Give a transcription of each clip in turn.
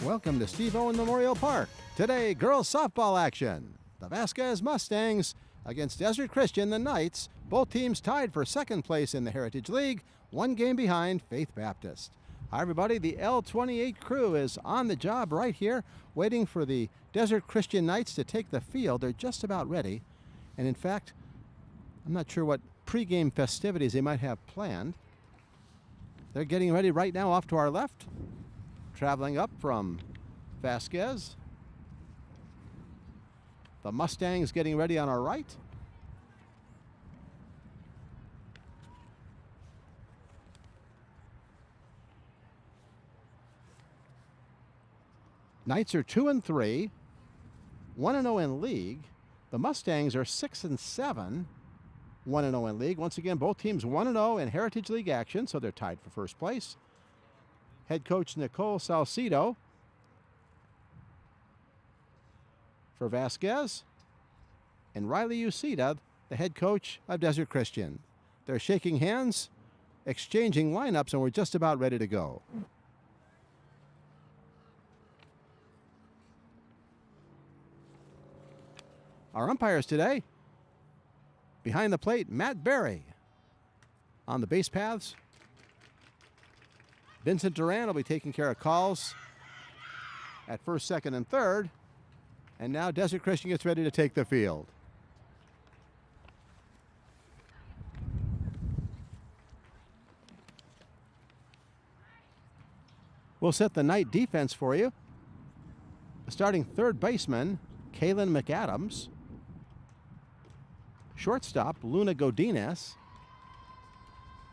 Welcome to Steve Owen Memorial Park. Today, girls softball action. The Vasquez Mustangs against Desert Christian, the Knights. Both teams tied for second place in the Heritage League, one game behind Faith Baptist. Hi, everybody. The L28 crew is on the job right here, waiting for the Desert Christian Knights to take the field. They're just about ready. And in fact, I'm not sure what pregame festivities they might have planned. They're getting ready right now off to our left. Traveling up from Vasquez. The Mustangs getting ready on our right. Knights are 2-3, 1-0 in league. The Mustangs are 6-7, 1-0 in league. Once again, both teams 1-0 in Heritage League action, so they're tied for first place. Head coach Nicole Salcido for Vasquez, and Riley Uceda, the head coach of Desert Christian. They're shaking hands, exchanging lineups, and we're just about ready to go. Our umpires today, behind the plate, Matt Berry. On the base paths, Vincent Duran will be taking care of calls at first, second, and third. And now Desert Christian gets ready to take the field. We'll set the night defense for you. The starting third baseman, Kaylin McAdams. Shortstop, Luna Godinez.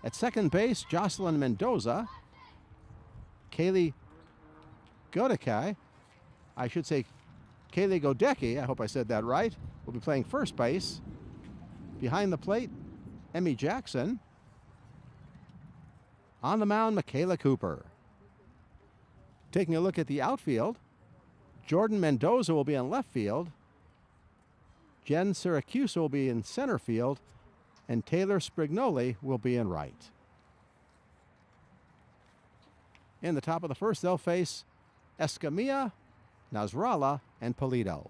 At second base, Jocelyn Mendoza. Kaylee Godecki, I should say Kaylee Godecki, I hope I said that right, will be playing first base. Behind the plate, Emmy Jackson. On the mound, Michaela Cooper. Taking a look at the outfield, Jordan Mendoza will be in left field. Jen Syracuse will be in center field, and Taylor Sprignoli will be in right. In the top of the first, they'll face Escamilla, Nasrallah, and Polito.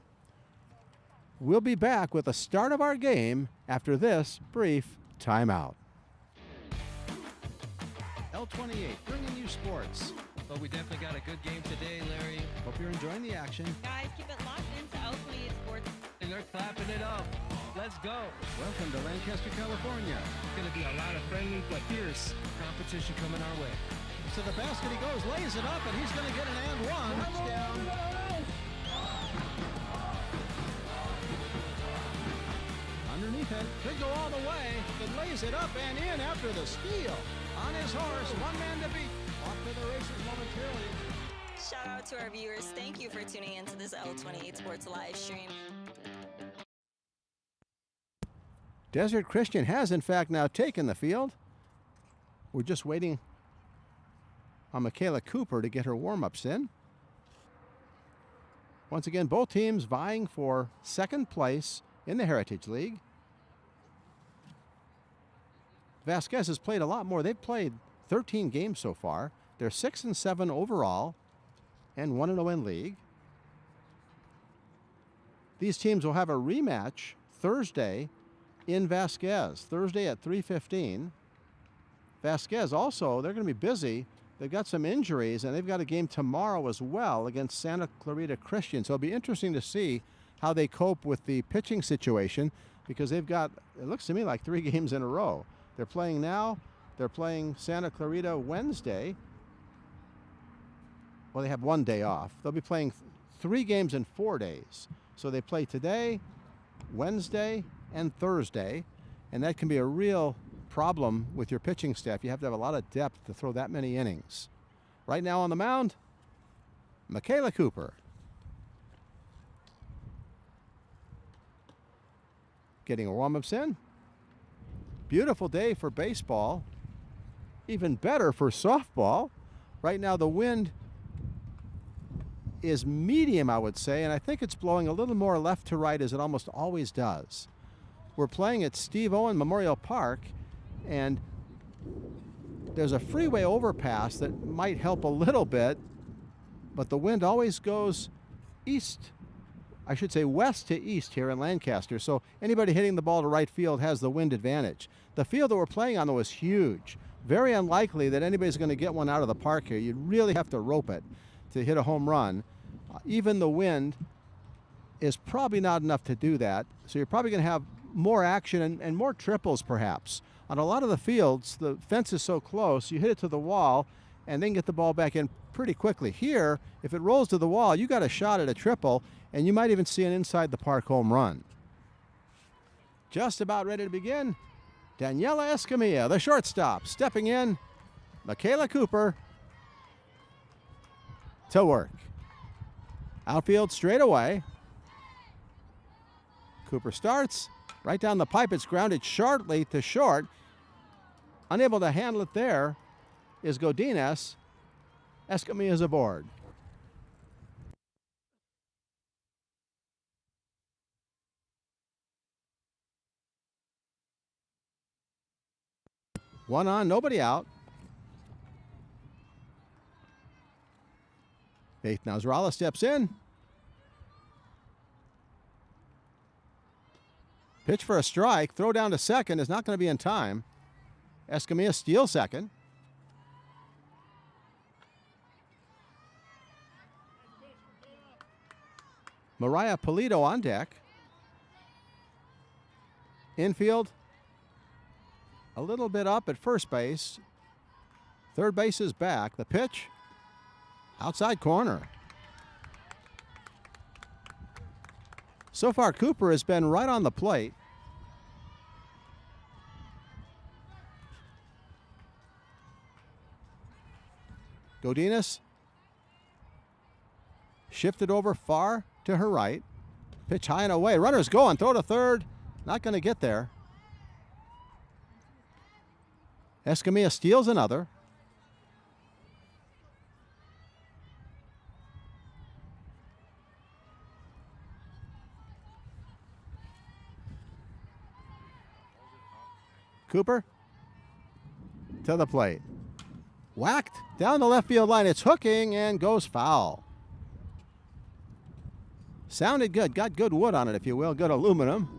We'll be back with the start of our game after this brief timeout. L28 bringing you sports. But we definitely got a good game today, Larry. Hope you're enjoying the action. Guys, keep it locked into L28 Sports. And they're clapping it up. Let's go. Welcome to Lancaster, California. It's going to be a lot of friendly but fierce competition coming our way. To the basket he goes, lays it up, and he's going to get an and one. Touchdown. Underneath it, could go all the way. It lays it up and in after the steal. On his horse, one man to beat. Off to the races momentarily. Shout out to our viewers. Thank you for tuning into this L28 Sports live stream. Desert Christian has, in fact, now taken the field. We're just waiting on Michaela Cooper to get her warm-ups in. Once again, both teams vying for second place in the Heritage League. Vasquez has played a lot more. They've played 13 games so far. They're 6-7 overall and 1-0 in league. These teams will have a rematch Thursday in Vasquez, Thursday at 3:15. Vasquez also, they're going to be busy. They've got some injuries, and they've got a game tomorrow as well against Santa Clarita Christian. So it'll be interesting to see how they cope with the pitching situation, because they've got, it looks to me like 3 games in a row. They're playing now. They're playing Santa Clarita Wednesday. Well, they have one day off. They'll be playing 3 games in 4 days. So they play today, Wednesday, and Thursday, and that can be a real problem with your pitching staff. You have to have a lot of depth to throw that many innings. Right now on the mound, Michaela Cooper. Getting warm-ups in. Beautiful day for baseball. Even better for softball. Right now the wind is medium, I would say, and I think it's blowing a little more left to right as it almost always does. We're playing at Steve Owen Memorial Park, and there's a freeway overpass that might help a little bit but the wind always goes east, I should say west to east here in Lancaster, so anybody hitting the ball to right field has the wind advantage. The field that we're playing on, though, is huge. Very unlikely that anybody's going to get one out of the park here. You'd really have to rope it to hit a home run. Even the wind is probably not enough to do that, so you're probably going to have more action and more triples perhaps. On a lot of the fields, the fence is so close, you hit it to the wall and then get the ball back in pretty quickly. Here, if it rolls to the wall, you got a shot at a triple, and you might even see an inside the park home run. Just about ready to begin. Daniela Escamilla, the shortstop, stepping in. Michaela Cooper to work. Outfield straight away. Cooper starts. Right down the pipe, it's grounded sharply to short. Unable to handle it there is Godinez. Escamilla's aboard. One on, nobody out. Faith Nasrallah steps in. Pitch for a strike. Throw down to second is not going to be in time. Escamilla steals second. Mariah Polito on deck. Infield a little bit up at first base. Third base is back. The pitch outside corner. So far, Cooper has been right on the plate. Godinez shifted over far to her right. Pitch high and away. Runner's going. Throw to third. Not going to get there. Escamilla steals another. Cooper to the plate. Whacked down the left field line. It's hooking and goes foul. Sounded good. Got good wood on it, if you will. Good aluminum.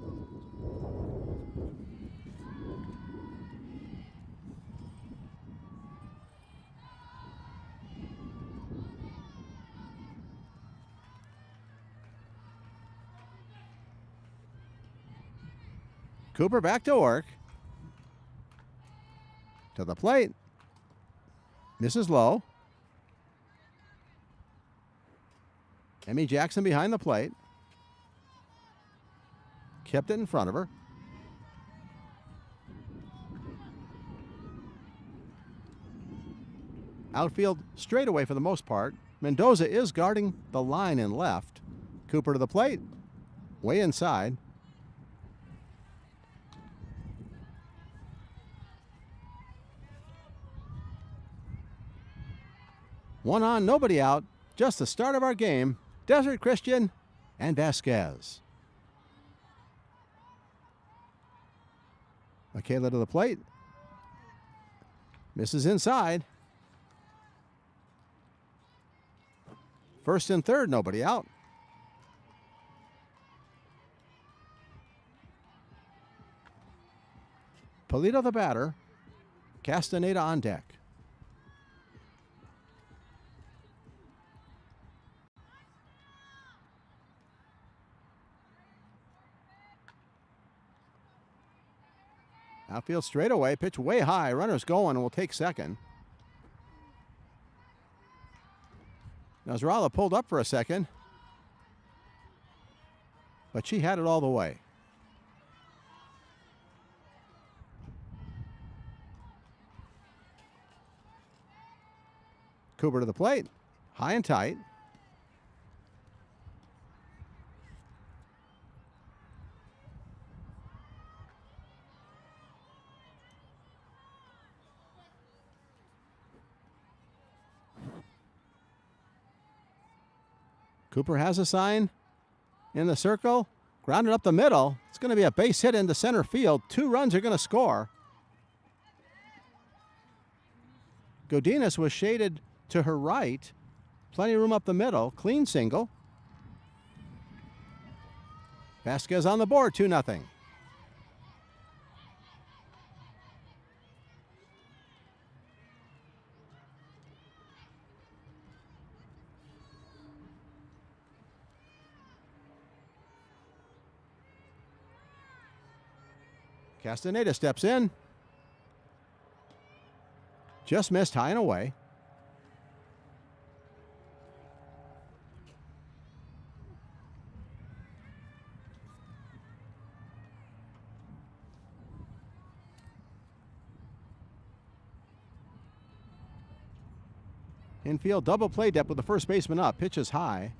Cooper back to work. To the plate. Misses low. Emmy Jackson behind the plate. Kept it in front of her. Outfield straightaway for the most part. Mendoza is guarding the line in left. Cooper to the plate. Way inside. One on, nobody out. Just the start of our game. Desert Christian and Vasquez. Michaela to the plate. Misses inside. First and third, nobody out. Polito the batter. Castaneda on deck. Outfield straightaway, pitch way high. Runner's going and will take second. Nasrallah pulled up for a second, but she had it all the way. Cooper to the plate, high and tight. Cooper has a sign in the circle, grounded up the middle. It's going to be a base hit into center field. 2 runs are going to score. Godinez was shaded to her right. Plenty of room up the middle. Clean single. Vasquez on the board, 2-0. Castaneda steps in. Just missed high and away. Infield double play depth with the first baseman up. Pitches high.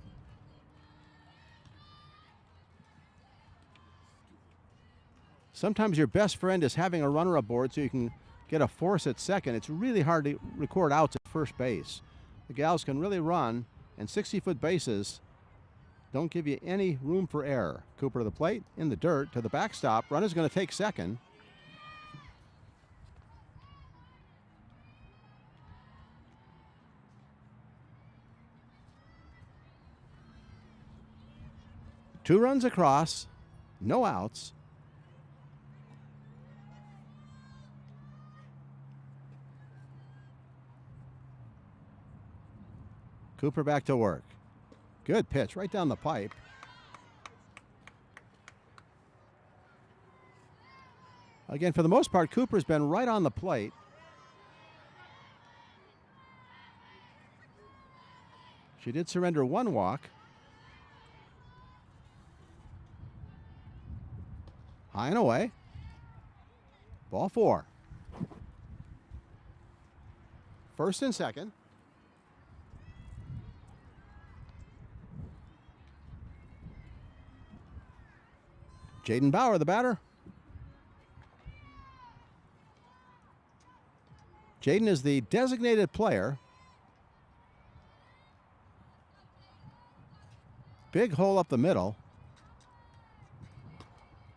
Sometimes your best friend is having a runner aboard so you can get a force at second. It's really hard to record outs at first base. The gals can really run, and 60-foot bases don't give you any room for error. Cooper to the plate, in the dirt, to the backstop. Runner's going to take second. Two runs across, no outs. Cooper back to work. Good pitch right down the pipe. Again, for the most part, Cooper's been right on the plate. She did surrender one walk. High and away. Ball 4. First and second. Jaden Bauer, the batter. Jaden is the designated player. Big hole up the middle.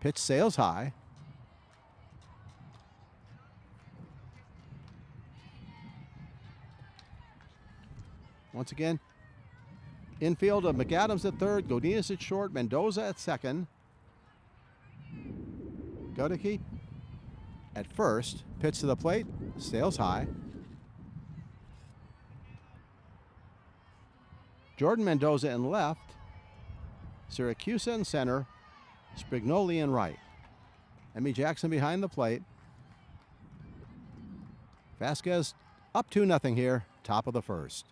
Pitch sails high. Once again, infield of McAdams at third, Godinez at short, Mendoza at second. Godeke at first, pitch to the plate, sails high. Jordan Mendoza in left, Siracusa in center, Sprignoli in right. Emmy Jackson behind the plate. Vasquez up 2-0 here, top of the first.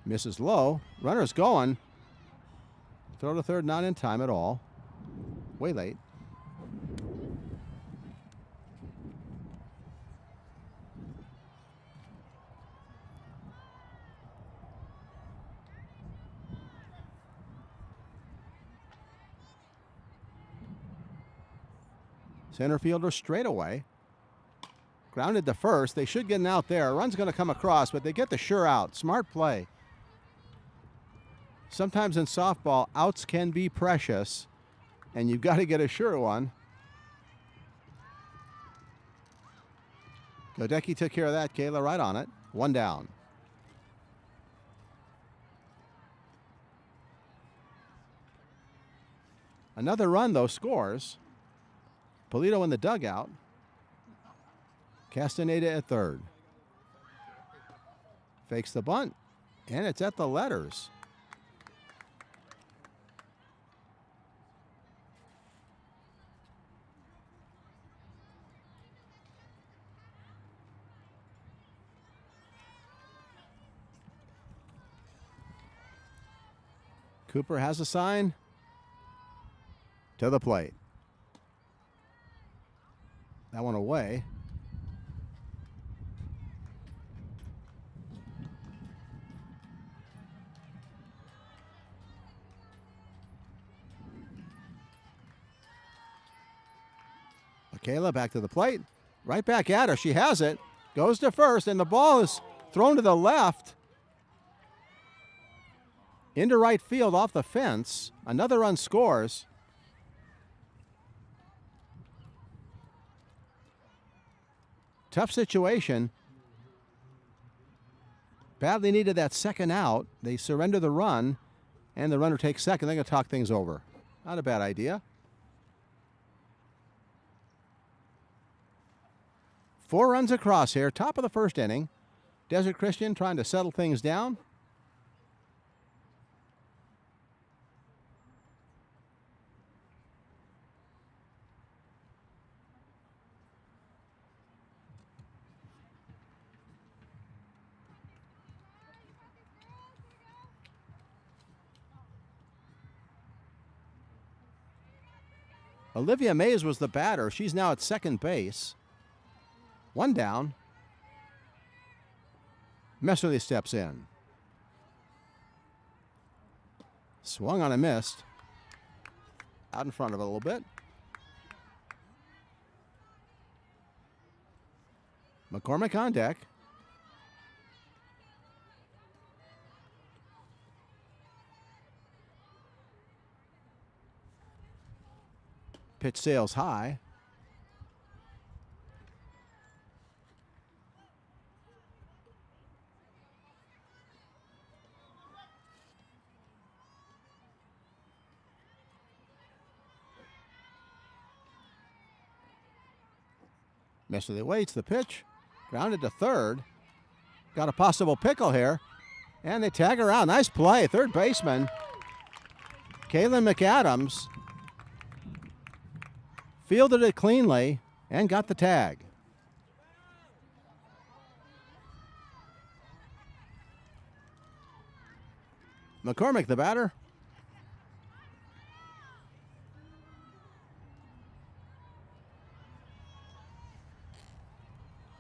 Misses low, runner's going. Throw to third, not in time at all. Way late. Center fielder straight away. Grounded to first. They should get an out there. A run's going to come across, but they get the sure out. Smart play. Sometimes in softball, outs can be precious, and you've got to get a sure one. Godecki took care of that. Kayla right on it. One down. Another run, though, scores. Polito in the dugout. Castaneda at third. Fakes the bunt, and it's at the letters. Cooper has a sign. To the plate. That one away. Michaela back to the plate. Right back at her. She has it. Goes to first, and the ball is thrown to the left. Into right field off the fence. Another run scores. Tough situation. Badly needed that second out. They surrender the run, and the runner takes second. They're going to talk things over. Not a bad idea. 4 runs across here, top of the first inning. Desert Christian trying to settle things down. Olivia Mays was the batter. She's now at second base. 1 down. Messerly steps in. Swung on and missed. Out in front of it a little bit. McCormick on deck. Pitch sails high. Messerly waits the pitch. Grounded to third. Got a possible pickle here. And they tag around. Nice play. Third baseman Kaylin McAdams fielded it cleanly and got the tag. McCormick, the batter.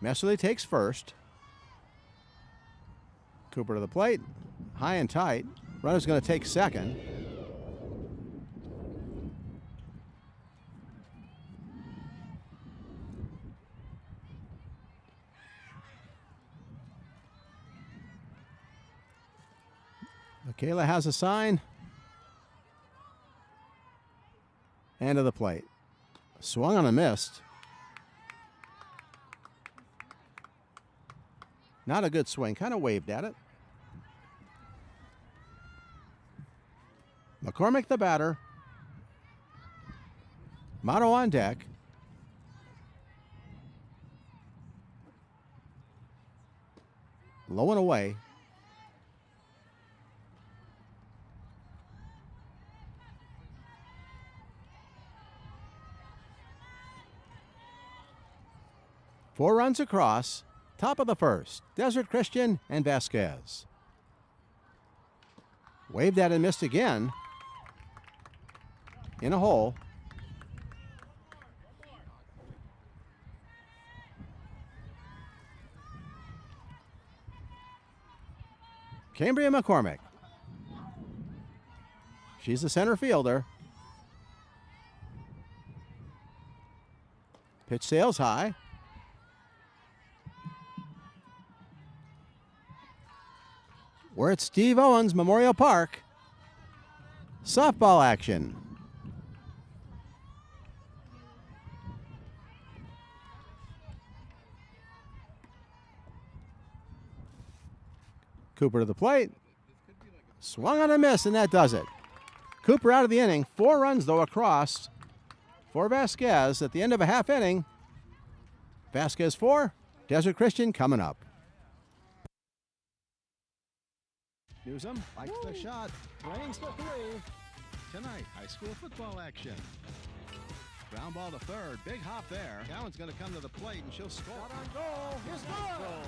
Messerly takes first. Cooper to the plate. High and tight. Runner's going to take second. Michaela has a sign. And to the plate. Swung on and missed. Not a good swing. Kind of waved at it. McCormick, the batter. Motto on deck. Low and away. Four runs across. Top of the first. Desert Christian and Vasquez. Waved at and missed again. In a hole. Cambria McCormick. She's the center fielder. Pitch sails high. We're at Steve Owens Memorial Park. Softball action. Cooper to the plate. Swung on a miss, and that does it. Cooper out of the inning. 4 runs, though, across for Vasquez at the end of a half inning. Vasquez 4, Desert Christian coming up. Newsom likes the shot, range the 3. Tonight, high school football action. Ground ball to third, big hop there. Cowan's going to come to the plate and she'll score. Shot on goal, here's goal.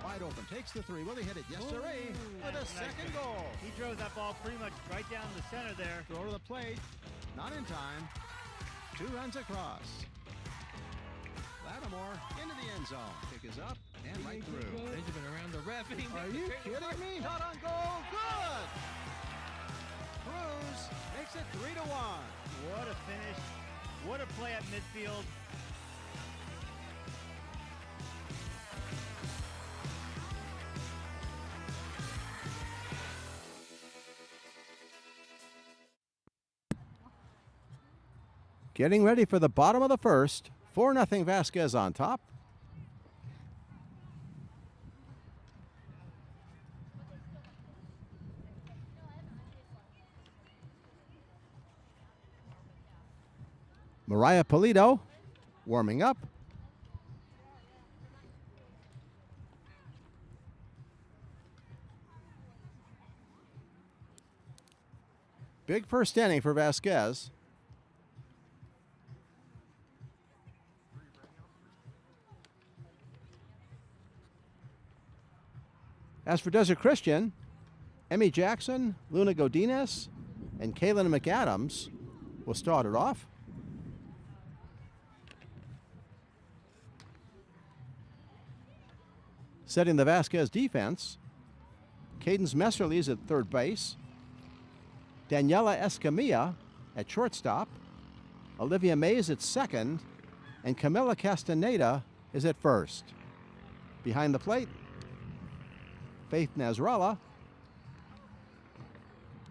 Wide open, takes the 3. Will he hit it? Yes, sirree. With a second goal. He drove that ball pretty much right down the center there. Throw to the plate, not in time. 2 runs across. Lattimore into the end zone. Kick is up and right through. Benjamin around the ref. Are you kidding me? Shot on goal. Good. Cruz makes it 3-1. What a finish. What a play at midfield. Getting ready for the bottom of the first. 4-0 Vasquez on top. Mariah Polito warming up. Big first inning for Vasquez. As for Desert Christian, Emmy Jackson, Luna Godinez, and Kaylin McAdams will start it off. Setting the Vasquez defense, Cadence Messerly is at third base, Daniela Escamilla at shortstop, Olivia Mays at second, and Camila Castaneda is at first. Behind the plate, Faith Nasrallah.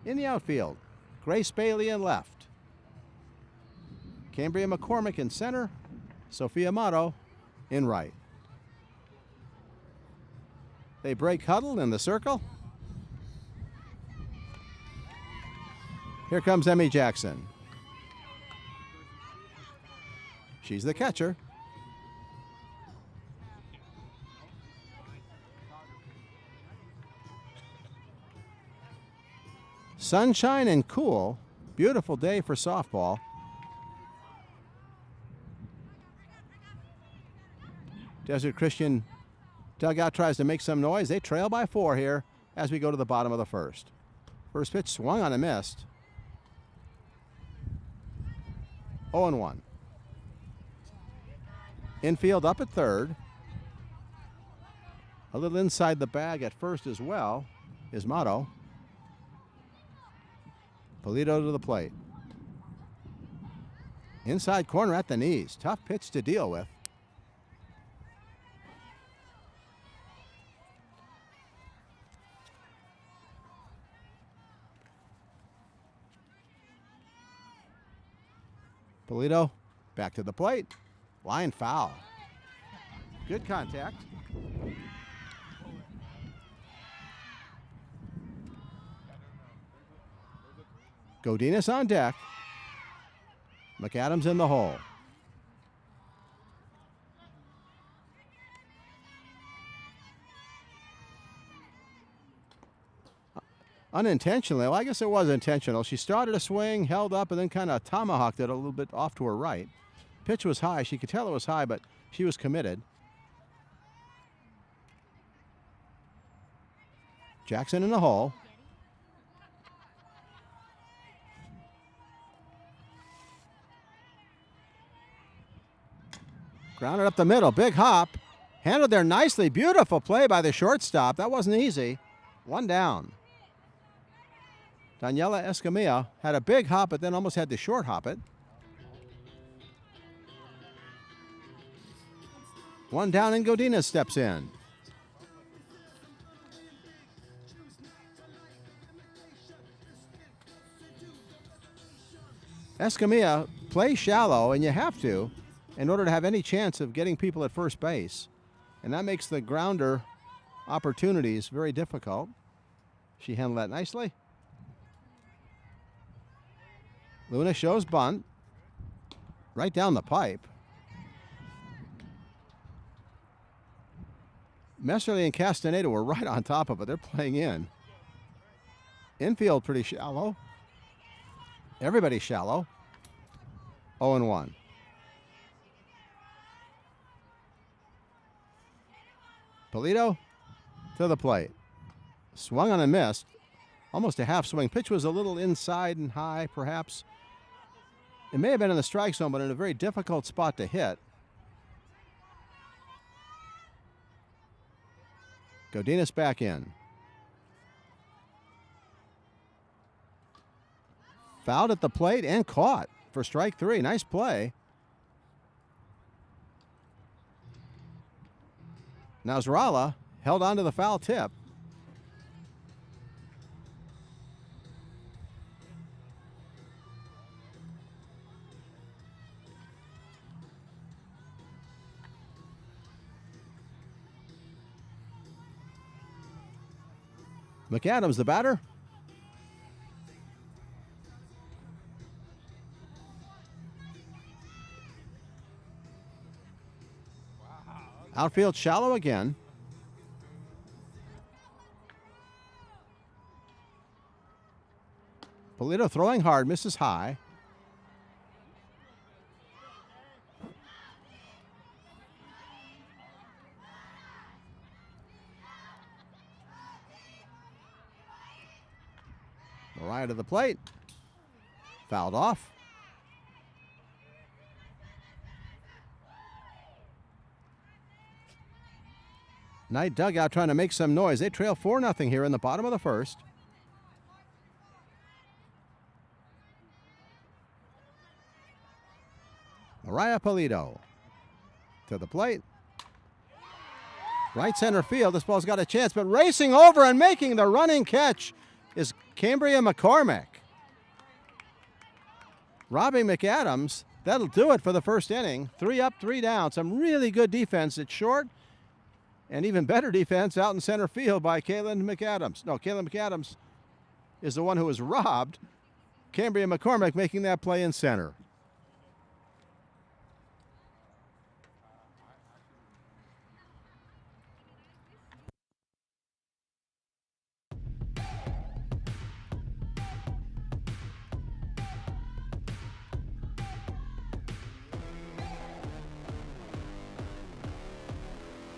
In the outfield, Grace Bailey in left, Cambria McCormick in center, Sophia Mato in right. They break huddle in the circle. Here comes Emmy Jackson. She's the catcher. Sunshine and cool. Beautiful day for softball. Desert Christian dugout tries to make some noise. They trail by 4 here as we go to the bottom of the first. First pitch swung on and missed. 0-1. Infield up at third. A little inside the bag at first as well is Mato. Polito to the plate. Inside corner at the knees. Tough pitch to deal with. Polito back to the plate. Line foul. Good contact. Godinez on deck. McAdams in the hole. Unintentionally, well, I guess it was intentional. She started a swing, held up, and then kind of tomahawked it a little bit off to her right. Pitch was high. She could tell it was high, but she was committed. Jackson in the hole. Grounded up the middle. Big hop. Handled there nicely. Beautiful play by the shortstop. That wasn't easy. One down. Daniela Escamilla had a big hop, but then almost had to short hop it. One down, and Godinez steps in. Escamilla plays shallow, and you have to, in order to have any chance of getting people at first base. And that makes the grounder opportunities very difficult. She handled that nicely. Luna shows bunt. Right down the pipe. Messerly and Castaneda were right on top of it. They're playing in. Infield pretty shallow. Everybody's shallow. 0-1. Polito to the plate. Swung on and missed. Almost a half swing. Pitch was a little inside and high, perhaps. It may have been in the strike zone, but in a very difficult spot to hit. Godinez back in. Fouled at the plate and caught for strike 3. Nice play. Nasrallah held on to the foul tip. McAdams, the batter. Outfield shallow again. Polito throwing hard, misses high. Mariah to the plate. Fouled off. Knight dugout trying to make some noise. They trail 4-0 here in the bottom of the first. Mariah Polito to the plate. Right center field. This ball's got a chance, but racing over and making the running catch is Cambria McCormick. Robbie McAdams, that'll do it for the first inning. 3 up, 3 down. Some really good defense at short, and even better defense out in center field by Kaylin McAdams. No, Kaylin McAdams is the one who was robbed. Cambria McCormick making that play in center.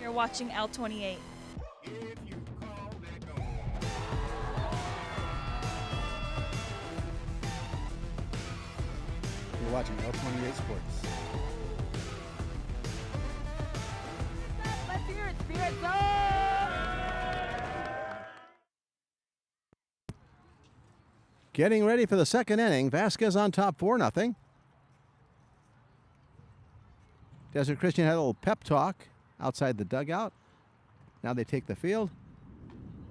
You're watching L28. You're watching L28 Sports. Let's hear it, Spirit Zone! Getting ready for the second inning. Vasquez on top 4-0. Desert Christian had a little pep talk outside the dugout. Now they take the field.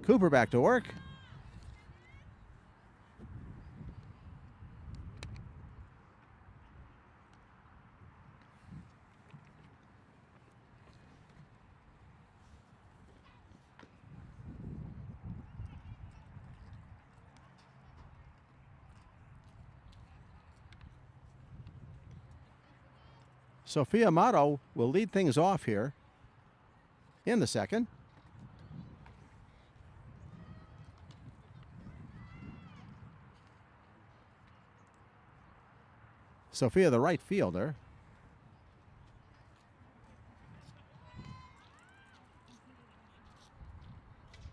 Cooper back to work. Sophia Amato will lead things off here in the second. Sophia, the right fielder.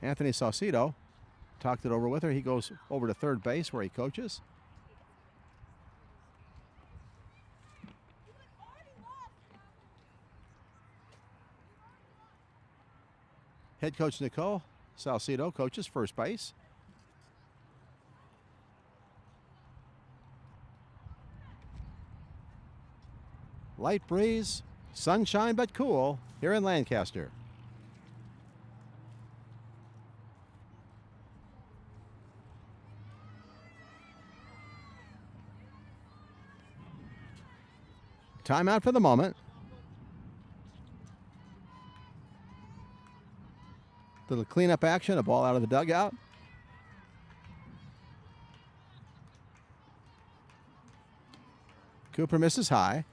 Anthony Saucedo talked it over with her. He goes over to third base where he coaches. Head coach Nicole Saucedo coaches first base. Light breeze, sunshine but cool here in Lancaster. Timeout for the moment. Little cleanup action, a ball out of the dugout. Cooper misses high.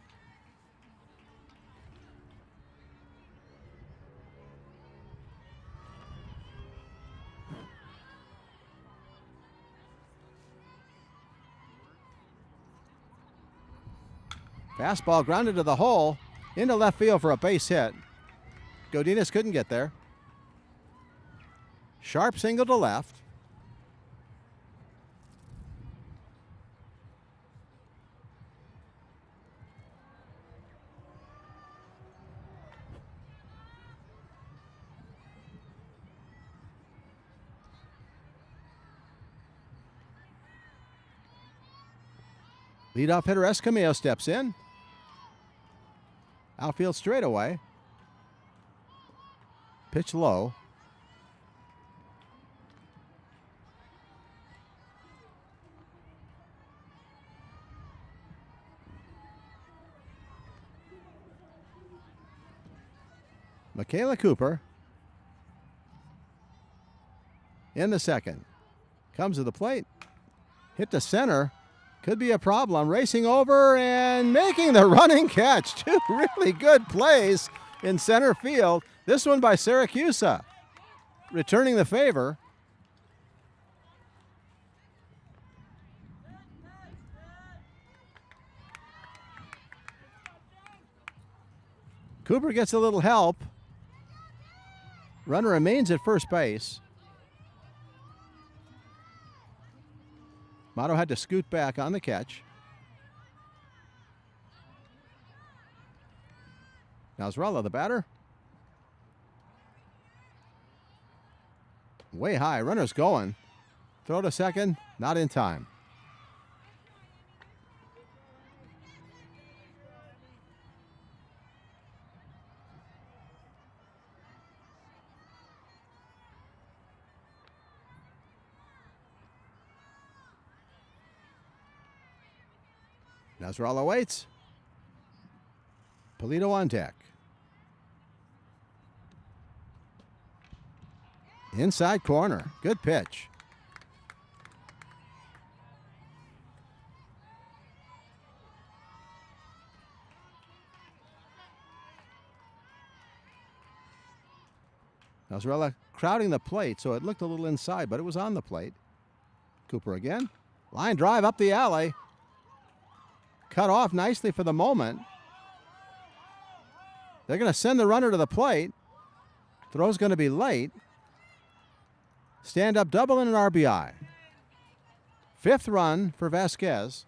Fastball grounded to the hole, into left field for a base hit. Godinez couldn't get there. Sharp single to left. Leadoff hitter Escamillo steps in. Outfield straightaway. Pitch low. Michaela Cooper in the second. Comes to the plate. Hit to center. Could be a problem. Racing over and making the running catch. Two really good plays in center field. This one by Syracuse, returning the favor. Cooper gets a little help. Runner remains at first base. Motto had to scoot back on the catch. Nasrallah, the batter. Way high, runner's going. Throw to second, not in time. Nasrallah waits. Polito on deck. Inside corner. Good pitch. Nasrallah crowding the plate, so it looked a little inside, but it was on the plate. Cooper again. Line drive up the alley. Cut off nicely for the moment. They're going to send the runner to the plate. Throw's going to be late. Stand up double and an RBI. 5th run for Vasquez.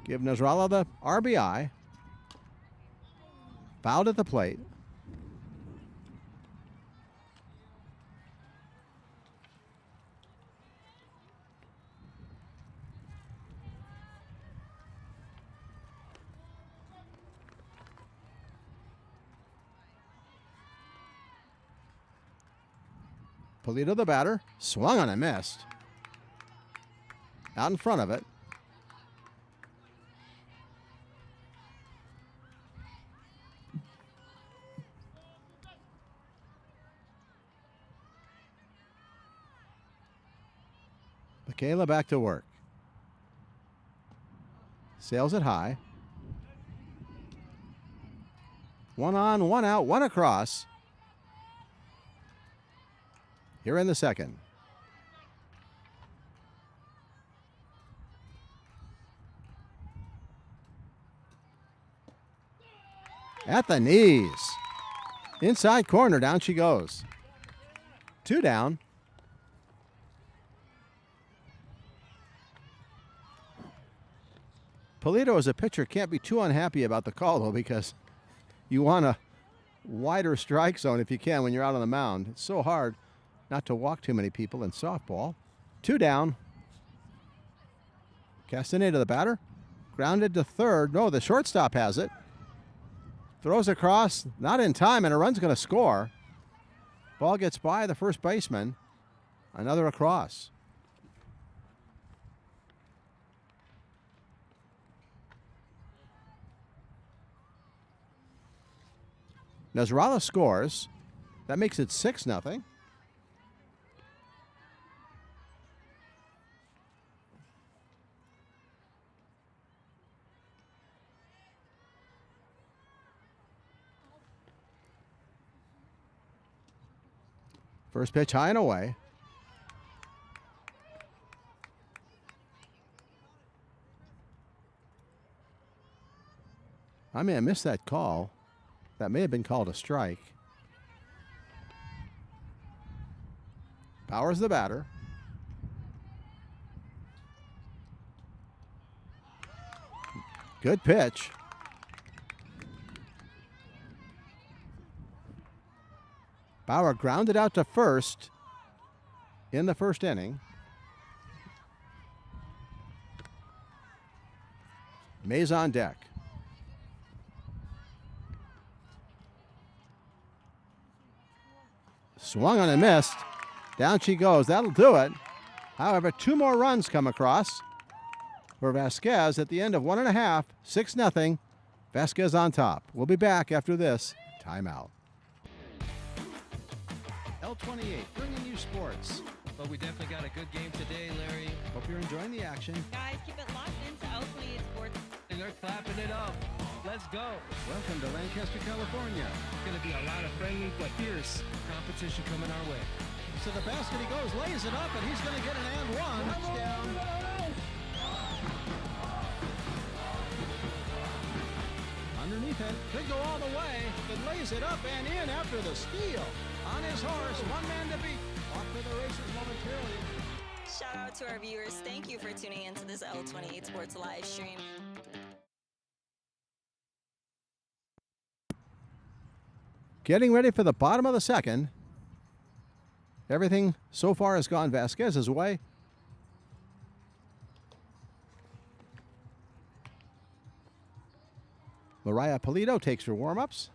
Give Nasrallah the RBI. Fouled at the plate. Polito, the batter, swung on and missed. Out in front of it. Michaela back to work. Sails it high. 1 on, 1 out, 1 across. Here in the second. At the knees. Inside corner, down she goes. 2 down. Polito, as a pitcher, can't be too unhappy about the call, though, because you want a wider strike zone if you can when you're out on the mound. It's so hard not to walk too many people in softball. 2 down. Castaneda, the batter. Grounded to third. No, the shortstop has it. Throws across, not in time, and a run's going to score. Ball gets by the first baseman. Another across. Nasrallah scores. That makes it 6-0. First pitch high and away. I may have missed that call. That may have been called a strike. Powers the batter. Good pitch. Bauer grounded out to first in the first inning. Mays on deck. Swung on and missed. Down she goes. That'll do it. However, 2 more runs come across for Vasquez at the end of 1 1/2. 6-0. Vasquez on top. We'll be back after this timeout. L28 bringing you sports. But we definitely got a good game today, Larry. Hope you're enjoying the action. Guys, keep it locked into L28 Sports. And they're clapping it up. Let's go. Welcome to Lancaster, California. It's going to be a lot of friendly but fierce competition coming our way. To the basket he goes, lays it up, and he's going to get an and one. Touchdown. Underneath it, could go all the way. It lays it up and in after the steal. On his horse, one man to beat. Off to the races momentarily. Shout out to our viewers. Thank you for tuning into this L28 Sports live stream. Getting ready for the bottom of the second. Everything so far has gone Vasquez's way. Mariah Polito takes her warm-ups.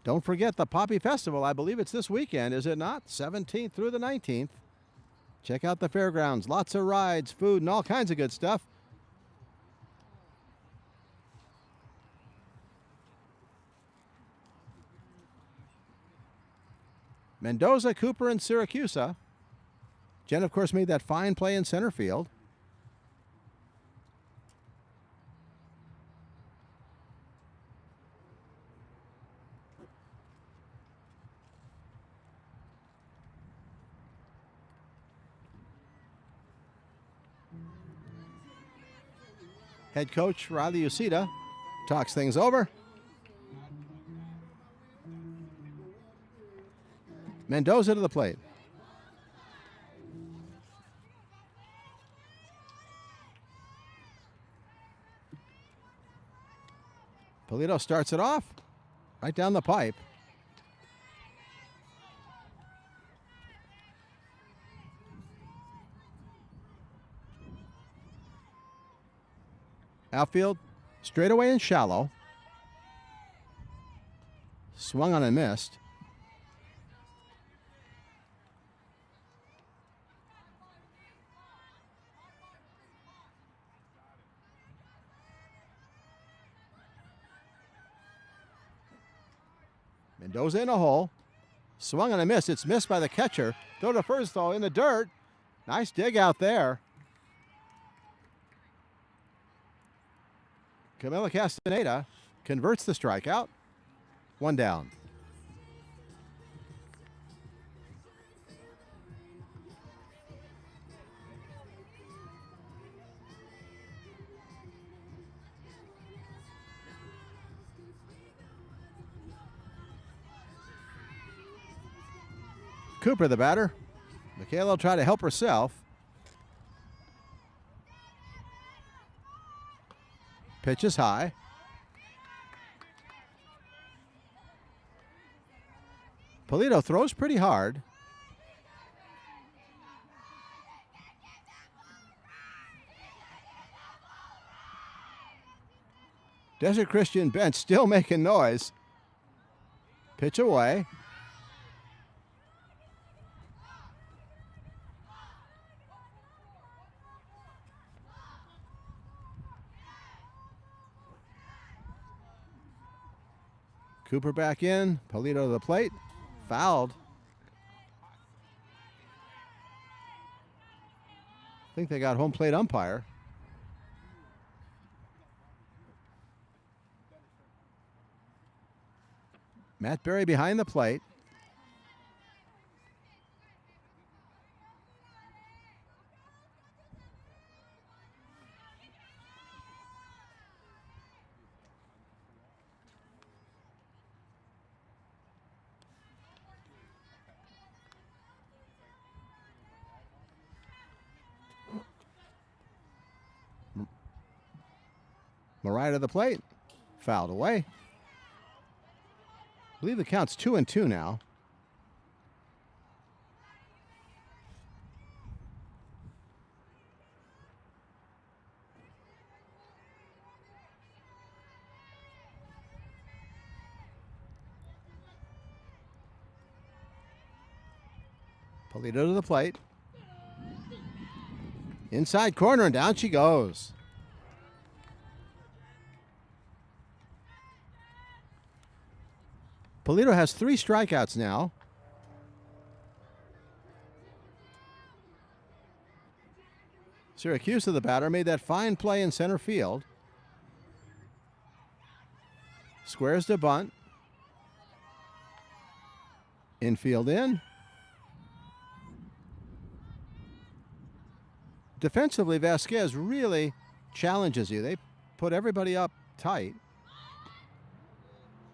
Don't forget the Poppy Festival. I believe it's this weekend, is it not? 17th through the 19th. Check out the fairgrounds. Lots of rides, food, and all kinds of good stuff. Mendoza, Cooper, and Syracuse. Jen, of course, made that fine play in center field. Head coach Riley Uceda talks things over. Mendoza to the plate. Polito starts it off right down the pipe. Outfield, straightaway and shallow. Swung on and missed. Mendoza in a hole. Swung on a miss. It's missed by the catcher. Throw to first, though, in the dirt. Nice dig out there. Camila Castaneda converts the strikeout. One down. Cooper, the batter. Michaela will try to help herself. Pitch is high. Polito throws pretty hard. Desert Christian bench still making noise. Pitch away. Cooper back in. Polito to the plate. Fouled. I think they got home plate umpire. Matt Berry behind the plate. Mariah to the plate. Fouled away. I believe the count's 2-2 now. Polito to the plate. Inside corner, and down she goes. Polito has 3 strikeouts now. Syracuse, the batter, made that fine play in center field. Squares to bunt. Infield in. Defensively, Vasquez really challenges you. They put everybody up tight.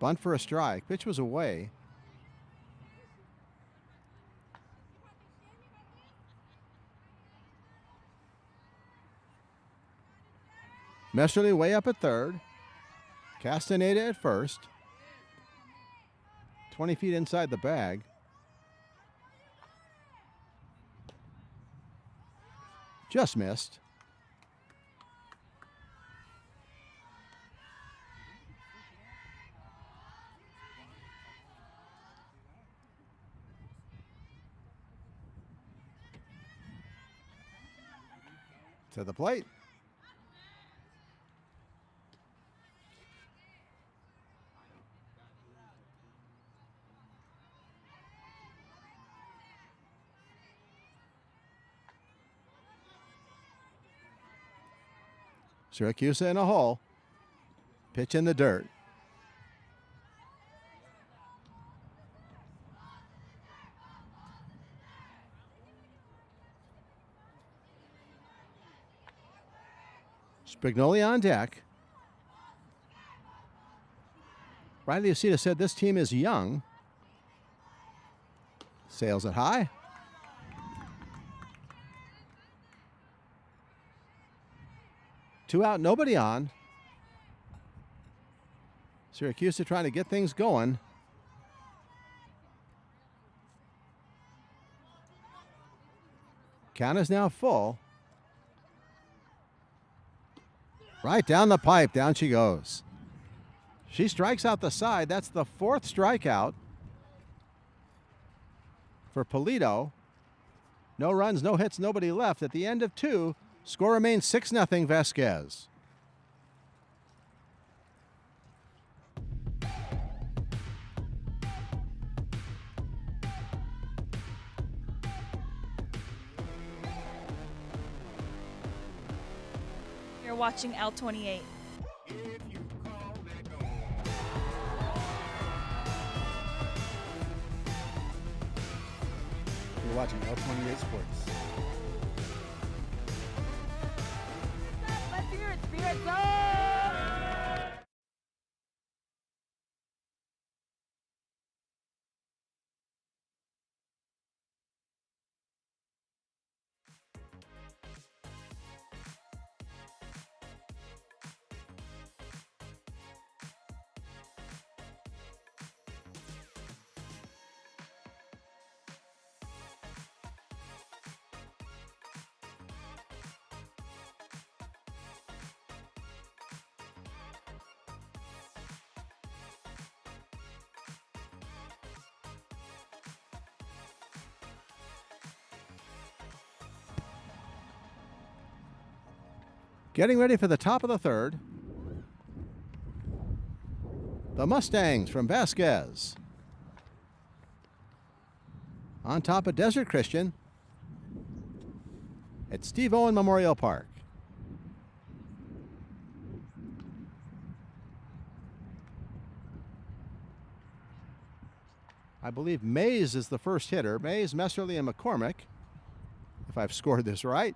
Bunt for a strike. Pitch was away. Messerly way up at third. Castaneda at first. 20 feet inside the bag. Just missed. To the plate. Syracuse in a hole. Pitch in the dirt. Spignoli on deck. Riley Aceta said this team is young. Sails it high. Two out, nobody on. Syracuse are trying to get things going. Count is now full. Right down the pipe, down she goes. She strikes out the side. That's the 4th strikeout for Polito. No runs, no hits, nobody left. At the end of 2, score remains 6-0 Vasquez. You're watching L28. You're watching L28 Sports. Let's hear it, Spirit. Go! Getting ready for the top of the 3rd. The Mustangs from Vasquez. On top of Desert Christian at Steve Owen Memorial Park. I believe Mays is the first hitter. Mays, Messerly, and McCormick, if I've scored this right.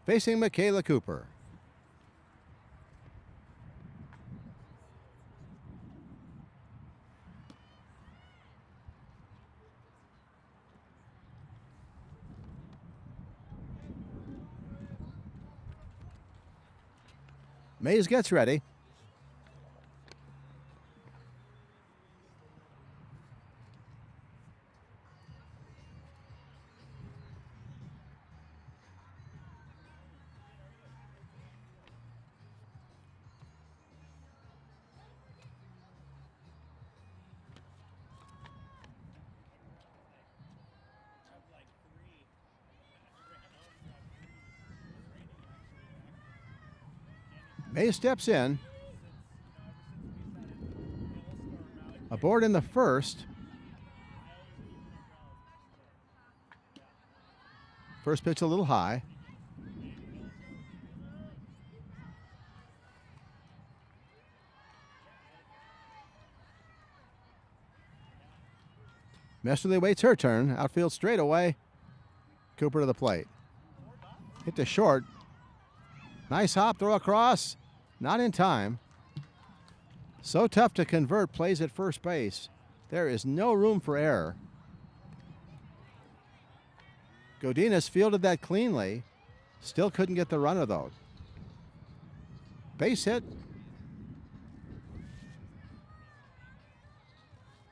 Facing Michaela Cooper. Mays gets ready. May steps in. Aboard in the first. First pitch a little high. Messerly waits her turn. Outfield straightaway. Cooper to the plate. Hit to short. Nice hop, throw across. Not in time. So tough to convert plays at first base. There is no room for error. Godinez fielded that cleanly. Still couldn't get the runner, though. Base hit.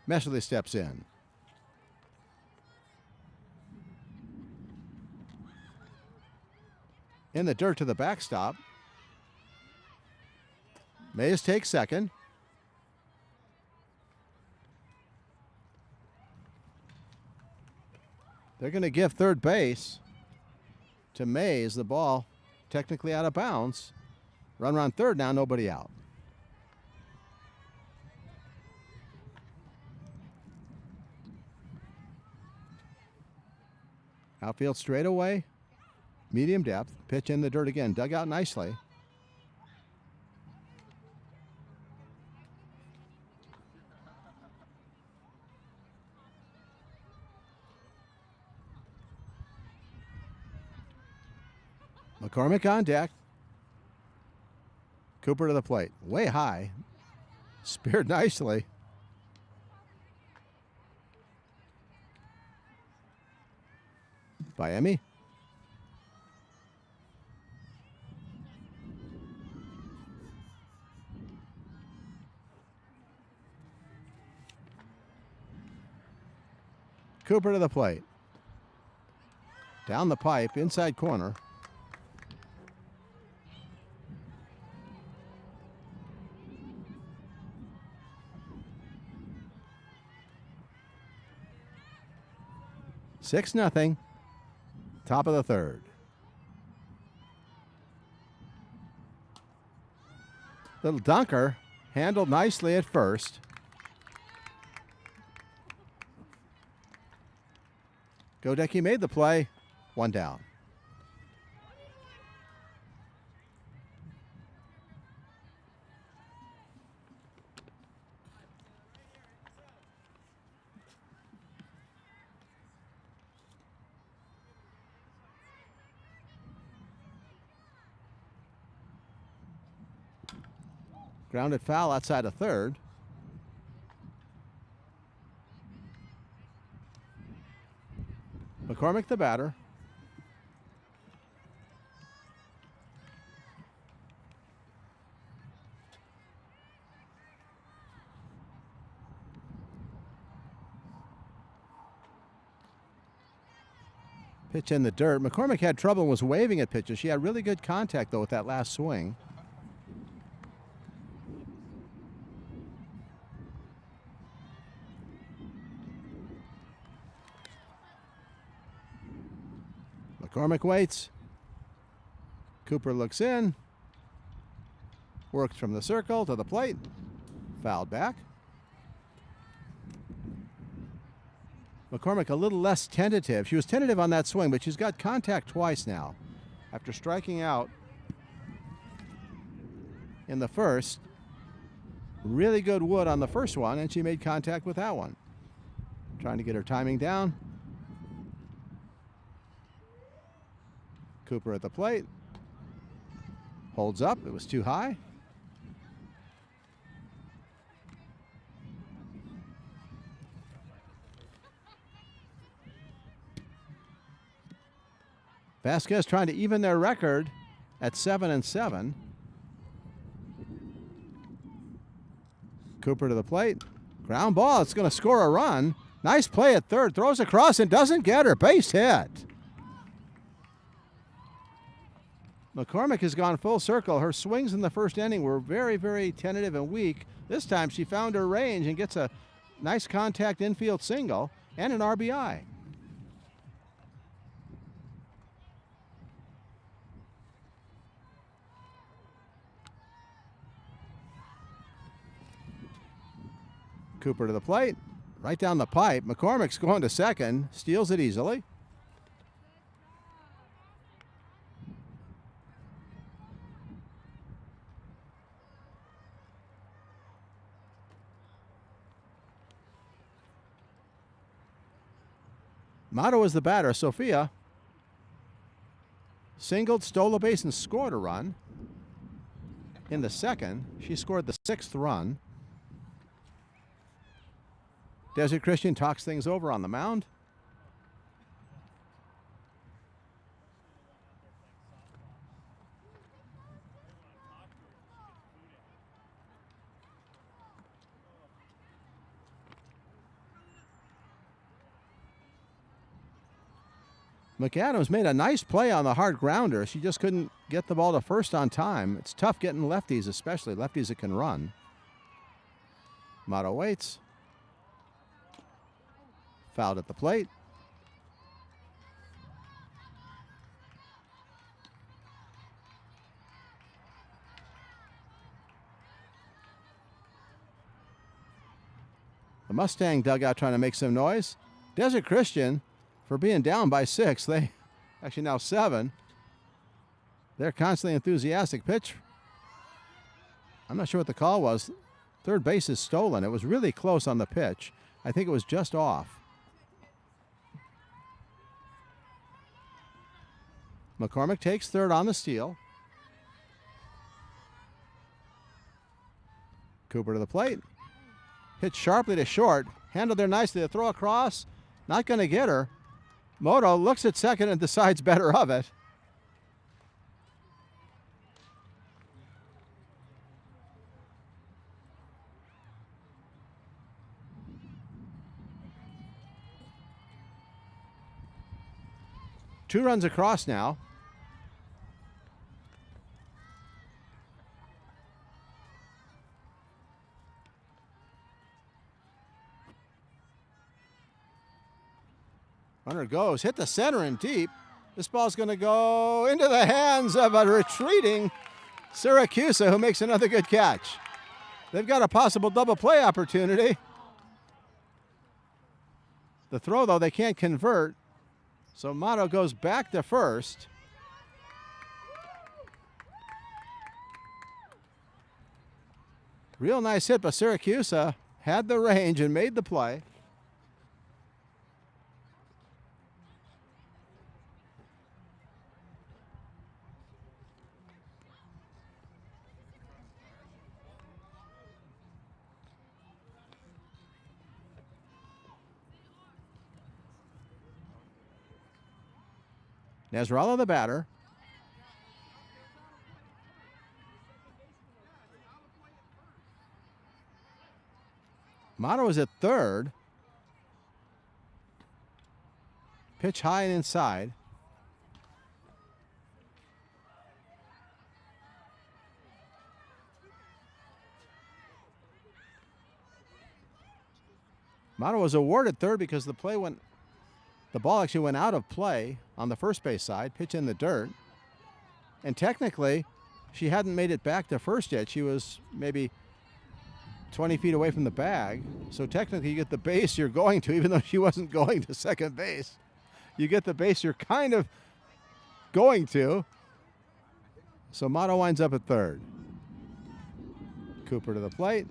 Messerly steps in. In the dirt to the backstop. Mays takes second. They're going to give third base to Mays. The ball technically out of bounds. Runner on third now, nobody out. Outfield straightaway. Medium depth. Pitch in the dirt again. Dug out nicely. McCormick on deck. Cooper to the plate. Way high. Speared nicely. By Emmy. Cooper to the plate. Down the pipe, inside corner. Six nothing. Top of the third. Little dunker, handled nicely at first. Godecki made the play. One down. Grounded foul outside of third. McCormick the batter. Pitch in the dirt. McCormick had trouble and was waving at pitches. She had really good contact, though, with that last swing. McCormick waits. Cooper looks in. Works from the circle to the plate. Fouled back. McCormick a little less tentative. She was tentative on that swing, but she's got contact twice now. After striking out in the first. Really good wood on the first one, and she made contact with that one. Trying to get her timing down. Cooper at the plate. Holds up. It was too high. Vasquez trying to even their record at 7-7. Cooper to the plate. Ground ball. It's going to score a run. Nice play at third. Throws across and doesn't get her. Base hit. McCormick has gone full circle. Her swings in the first inning were very, very tentative and weak. This time she found her range and gets a nice contact infield single and an RBI. Cooper to the plate. Right down the pipe. McCormick's going to second. Steals it easily. Motto is the batter. Sophia singled, stole a base, and scored a run. In the second, she scored the 6th run. Desert Christian talks things over on the mound. McAdams made a nice play on the hard grounder. She just couldn't get the ball to first on time. It's tough getting lefties, especially lefties that can run. Motto waits. Fouled at the plate. The Mustang dugout trying to make some noise. Desert Christian, for being down by 6, they actually now 7. They're constantly enthusiastic. Pitch. I'm not sure what the call was. Third base is stolen. It was really close on the pitch. I think it was just off. McCormick takes third on the steal. Cooper to the plate. Hit sharply to short. Handled there nicely. The throw across. Not going to get her. Moto looks at second and decides better of it. Two runs across now. Runner goes, hit the center and deep. This ball's going to go into the hands of a retreating Syracuse, who makes another good catch. They've got a possible double play opportunity. The throw, though, they can't convert. So Motto goes back to first. Real nice hit, but Syracuse had the range and made the play. Nasrallah the batter. Motto is at third. Pitch high and inside. Motto was awarded third because the ball actually went out of play on the first base side, pitch in the dirt. And technically, she hadn't made it back to first yet. She was maybe 20 feet away from the bag. So technically, you get the base you're going to, even though she wasn't going to second base. You get the base you're kind of going to. So Motto winds up at third. Cooper to the plate.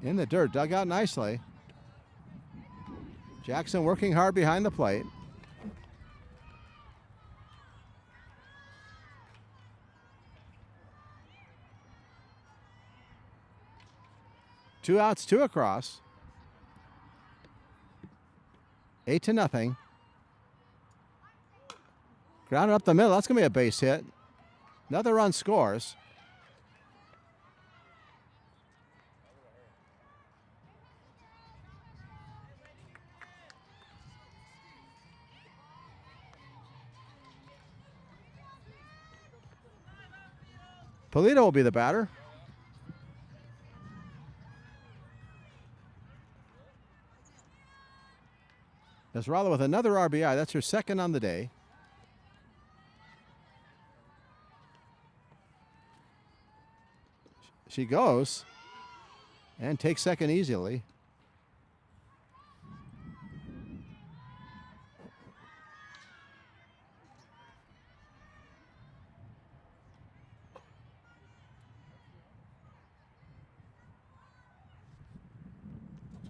In the dirt, dug out nicely. Jackson working hard behind the plate. Two outs, two across. 8-0. Grounded up the middle. That's going to be a base hit. Another run scores. Polito will be the batter. Nasrallah with another RBI. That's her second on the day. She goes. and takes second easily.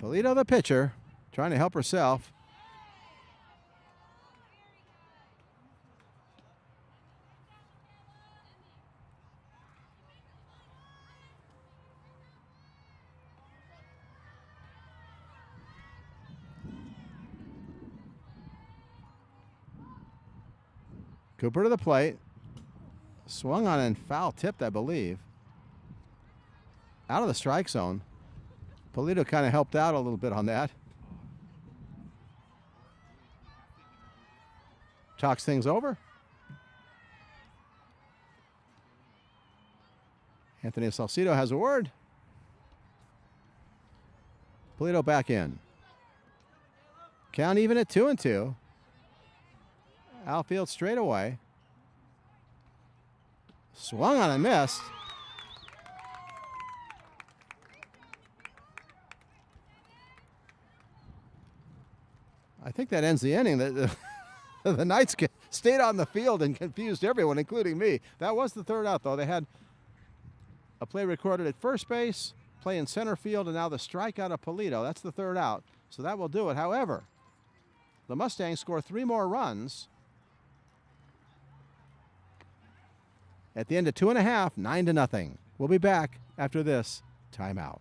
Polito, the pitcher, trying to help herself. Cooper to the plate. Swung on and foul tipped, I believe. Out of the strike zone. Polito kind of helped out a little bit on that. Talks things over. Anthony Salcido has a word. Polito back in. Count even at 2-2. Outfield straight away. Swung on and missed. I think that ends the inning. The Knights stayed on the field and confused everyone, including me. That was the third out, though. They had a play recorded at first base, play in center field, and now the strikeout of Polito. That's the third out, so that will do it. However, the Mustangs score 3 more runs. At the end of 2.5, 9-0. We'll be back after this timeout.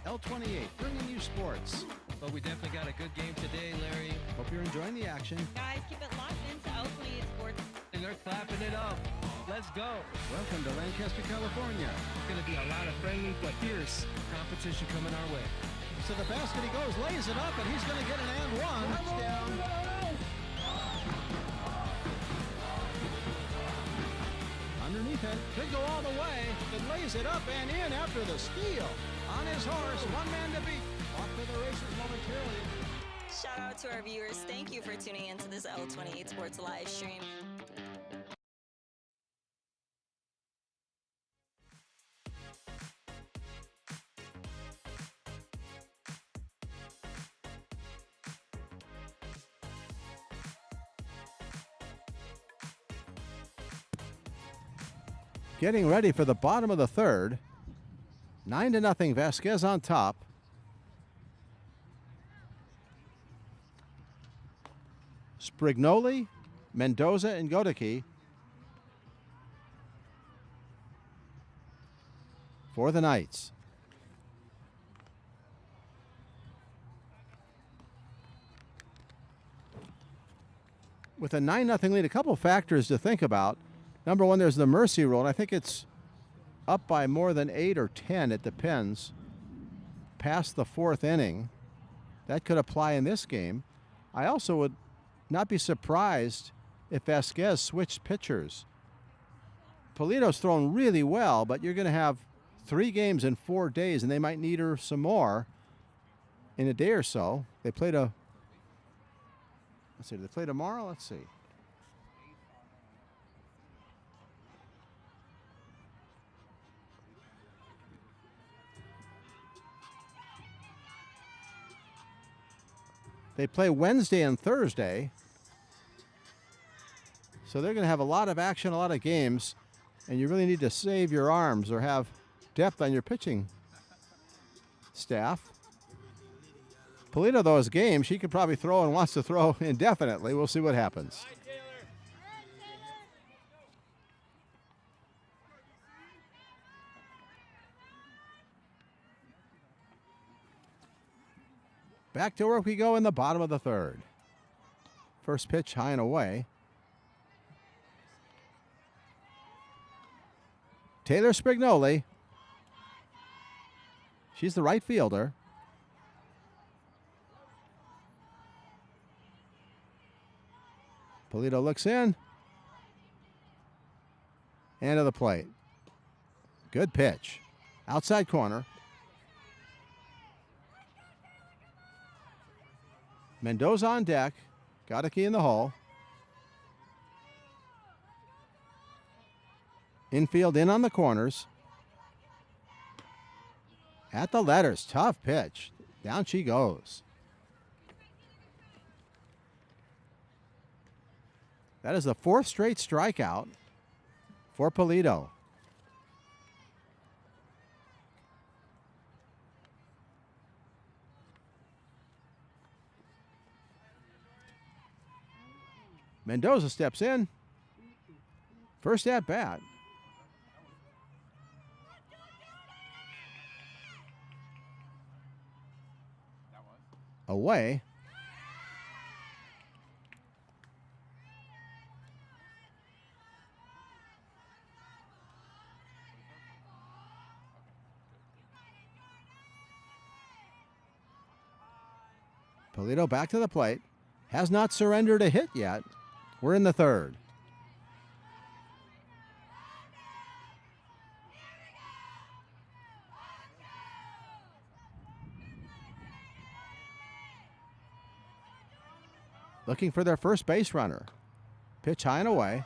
L28 bringing you sports. But we definitely got a good game today, Larry. Hope you're enjoying the action. Guys, keep it locked into L28 Sports. And they're clapping it up. Let's go. Welcome to Lancaster, California. It's going to be a lot of friendly but fierce competition coming our way. To the basket he goes, lays it up, and he's going to get an and one. Touchdown. Underneath it, could go all the way, but lays it up and in after the steal. On his horse, one man to beat. Off to the races momentarily. Shout out to our viewers. Thank you for tuning into this L28 Sports live stream. Getting ready for the bottom of the third. 9-0, Vasquez on top. Sprignoli, Mendoza, and Godecki for the Knights. With a 9-0 lead, a couple factors to think about. Number one, there's the mercy rule, and I think it's up by more than 8 or 10, it depends, past the 4th inning. That could apply in this game. I also would not be surprised if Vasquez switched pitchers. Polito's thrown really well, but you're going to have 3 games in 4 days, and they might need her some more in a day or so. They play to, let's see, do they play tomorrow? Let's see. They play Wednesday and Thursday. So they're going to have a lot of action, a lot of games, and you really need to save your arms or have depth on your pitching staff. Polito, though, is game. She could probably throw and wants to throw indefinitely. We'll see what happens. Back to work we go in the bottom of the third. First pitch high and away. Taylor Sprignoli. She's the right fielder. Polito looks in. And to the plate. Good pitch. Outside corner. Mendoza on deck. Godecki in the hole. Infield in on the corners. At the letters, tough pitch. Down she goes. That is the 4th straight strikeout for Polito. Mendoza steps in. First at bat. Away. Polito back to the plate. Has not surrendered a hit yet. We're in the 3rd. Looking for their first base runner. Pitch high and away.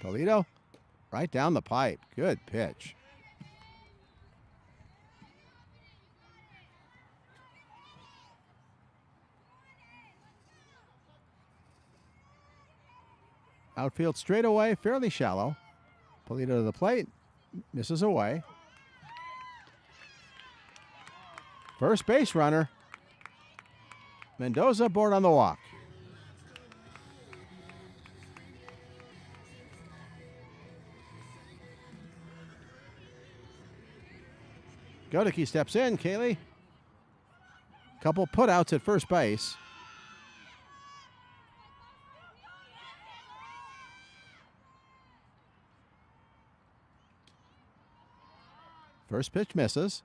Polito, right down the pipe. Good pitch. Outfield straightaway, fairly shallow. Polito to the plate, misses away. First base runner. Mendoza aboard on the walk. Godicke steps in, Kaylee. Couple putouts at first base. First pitch misses.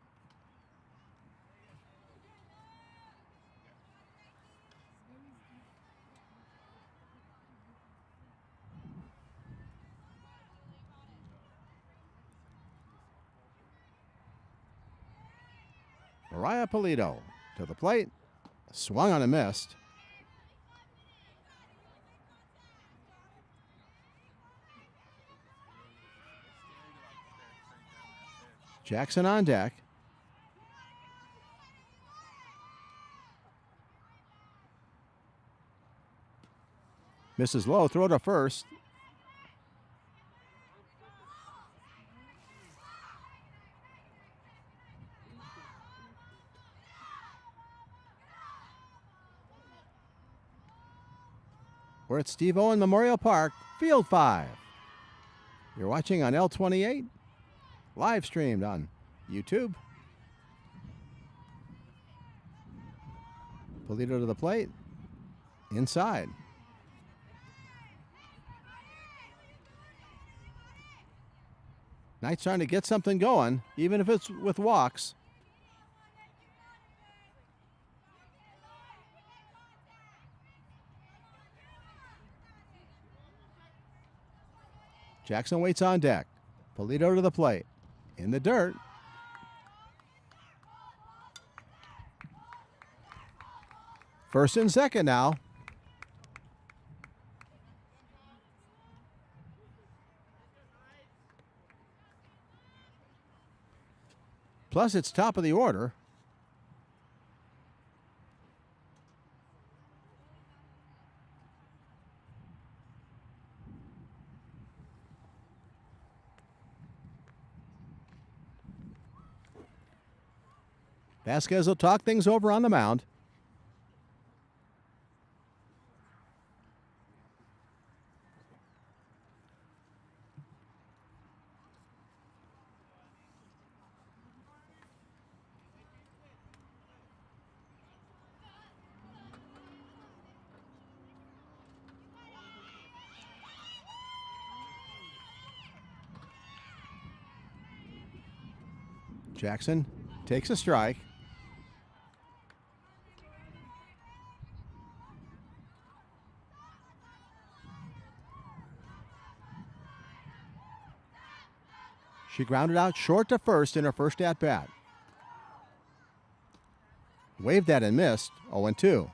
Mariah Polito to the plate. Swung on and missed. Jackson on deck. Misses low, throw to first. We're at Steve Owen Memorial Park, Field 5. You're watching on L28, live streamed on YouTube. Polito to the plate, inside. Knight's trying to get something going, even if it's with walks. Jackson waits on deck. Polito to the plate. In the dirt. First and second now. Plus, it's top of the order. Vasquez will talk things over on the mound. Jackson takes a strike. She grounded out short to first in her first at-bat. Waved at and missed. 0-2.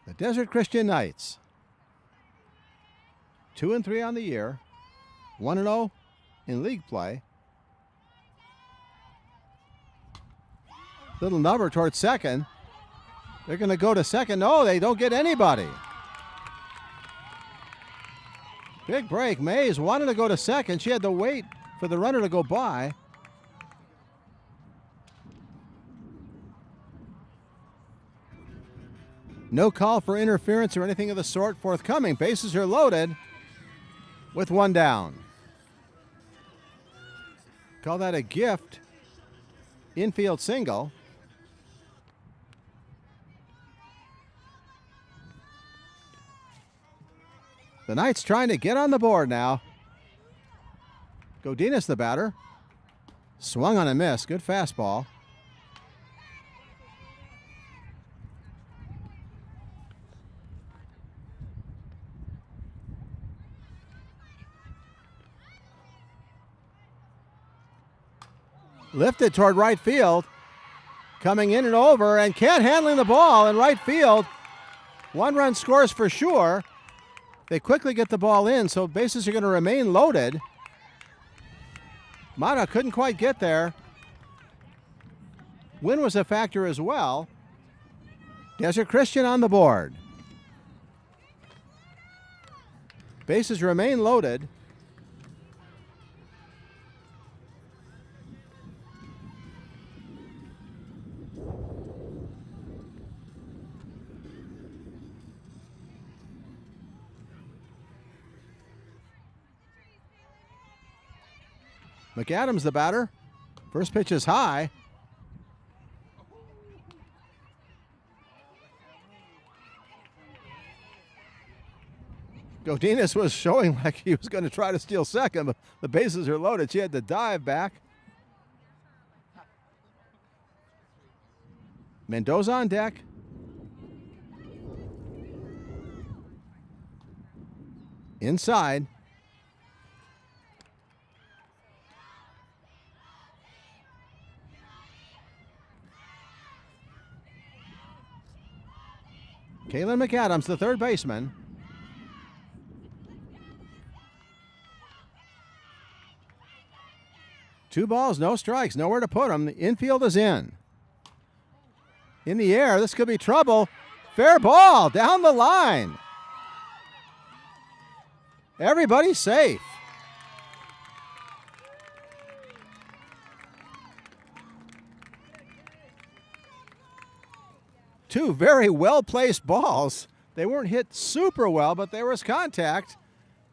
The Desert Christian Knights. 2-3 on the year. 1-0 in league play. Little number towards second. They're going to go to second. No, they don't get anybody. Big break. Mays wanted to go to second. She had to wait for the runner to go by. No call for interference or anything of the sort forthcoming. Bases are loaded with one down. Call that a gift. Infield single. The Knights trying to get on the board now. Godinez, the batter. Swung on a miss. Good fastball. Lifted toward right field. Coming in and over, and Kent handling the ball in right field. One run scores for sure. They quickly get the ball in, so bases are going to remain loaded. Mata couldn't quite get there. Wind was a factor as well. Desert Christian on the board. Bases remain loaded. McAdams, the batter. First pitch is high. Godinez was showing like he was going to try to steal second, but the bases are loaded. She had to dive back. Mendoza on deck. Inside. Kaylin McAdams, the third baseman. Two balls, no strikes, nowhere to put them. The infield is in. In the air, this could be trouble. Fair ball, down the line. Everybody's safe. Two very well-placed balls. They weren't hit super well, but there was contact,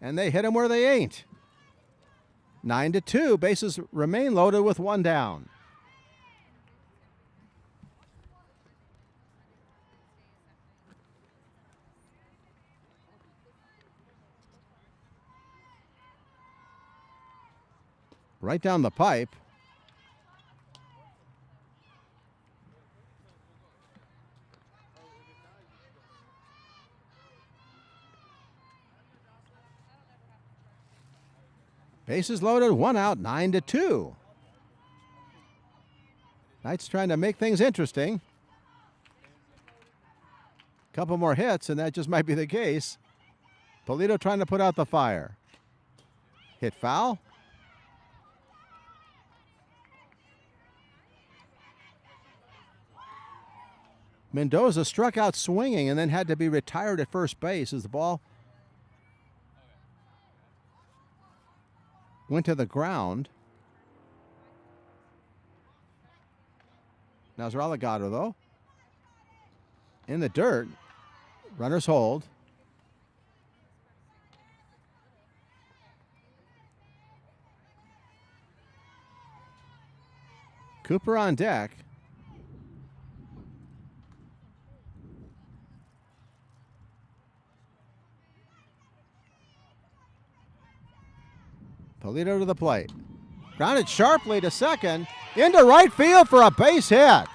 and they hit them where they ain't. 9-2, bases remain loaded with one down. Right down the pipe. Bases loaded, one out, 9-2. Knights trying to make things interesting. Couple more hits, and that just might be the case. Polito trying to put out the fire. Hit foul. Mendoza struck out swinging and then had to be retired at first base as the ball went to the ground. Now Zralagado, though. In the dirt. Runners hold. Cooper on deck. Polito to the plate. Grounded sharply to second. Into right field for a base hit.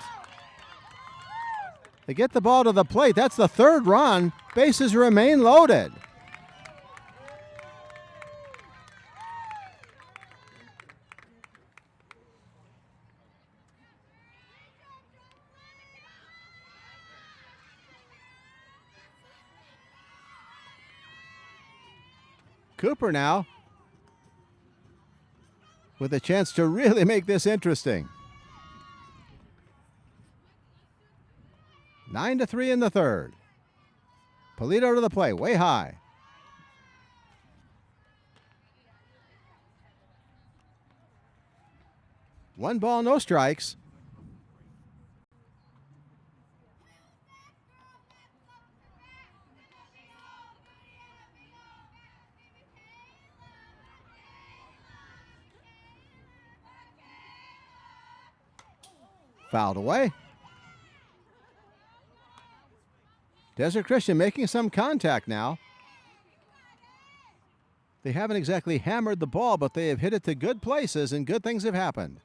They get the ball to the plate. That's the third run. Bases remain loaded. Cooper now with a chance to really make this interesting. 9-3 in the third. Polito to the play, way high. One ball, no strikes. Fouled away. Desert Christian making some contact now. They haven't exactly hammered the ball, but they have hit it to good places and good things have happened.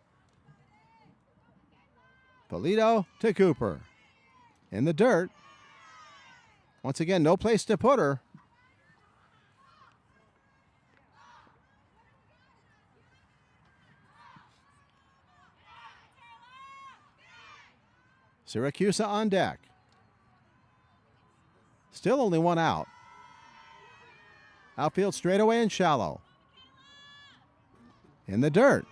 Polito to Cooper. In the dirt. Once again, no place to put her. Syracuse on deck. Still only one out. Outfield straightaway and shallow. In the dirt.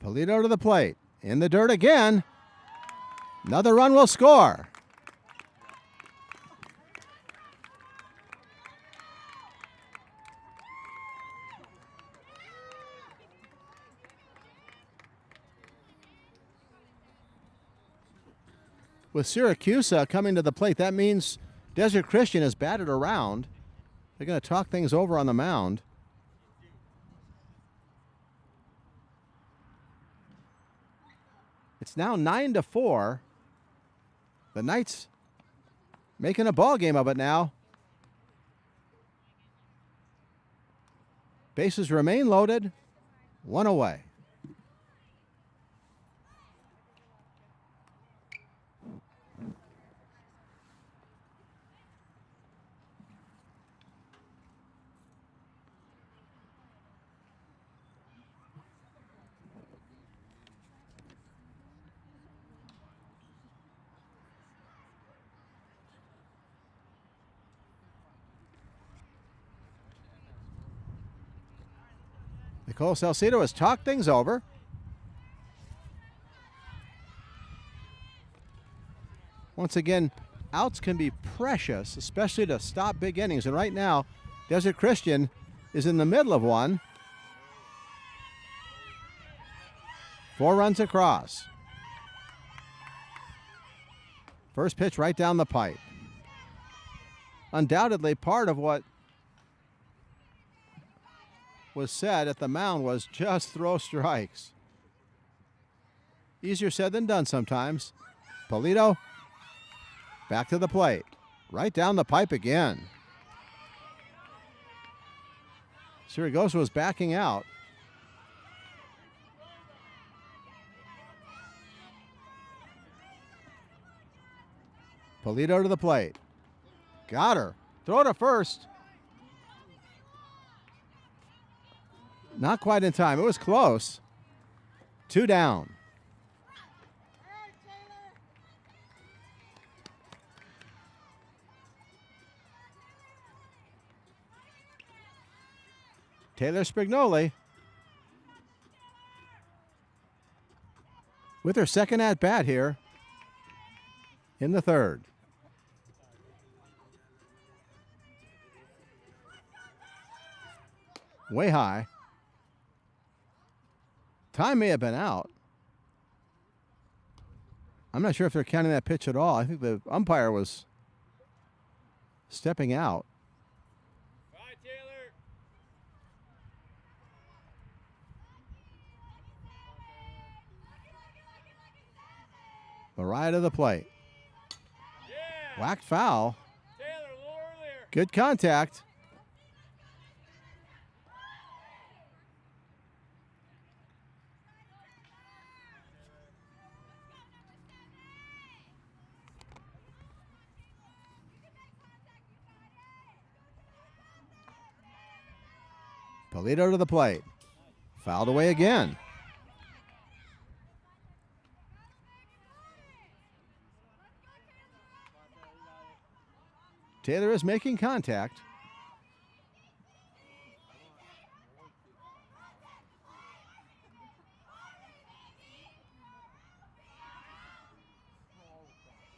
Polito to the plate. In the dirt again. Another run will score. With Syracuse coming to the plate, that means Desert Christian is batted around. They're going to talk things over on the mound. It's now 9-4. The Knights making a ball game of it now. Bases remain loaded. One away. Nicole Salcido has talked things over. Once again, outs can be precious, especially to stop big innings. And right now, Desert Christian is in the middle of one. 4 runs across. First pitch right down the pipe. Undoubtedly part of what was said at the mound was just throw strikes. Easier said than done sometimes. Polito back to the plate. Right down the pipe again. Siragosa was backing out. Polito to the plate. Got her. Throw to first. Not quite in time. It was close. 2 down. Taylor Spignoli with her second at bat here in the third. Way high. Time may have been out. I'm not sure if they're counting that pitch at all. I think the umpire was stepping out. Right, Taylor. Mariah to the plate. Yeah. Whacked foul. Taylor, a little earlier. Good contact. Polito to the plate. Fouled away again. Taylor is making contact.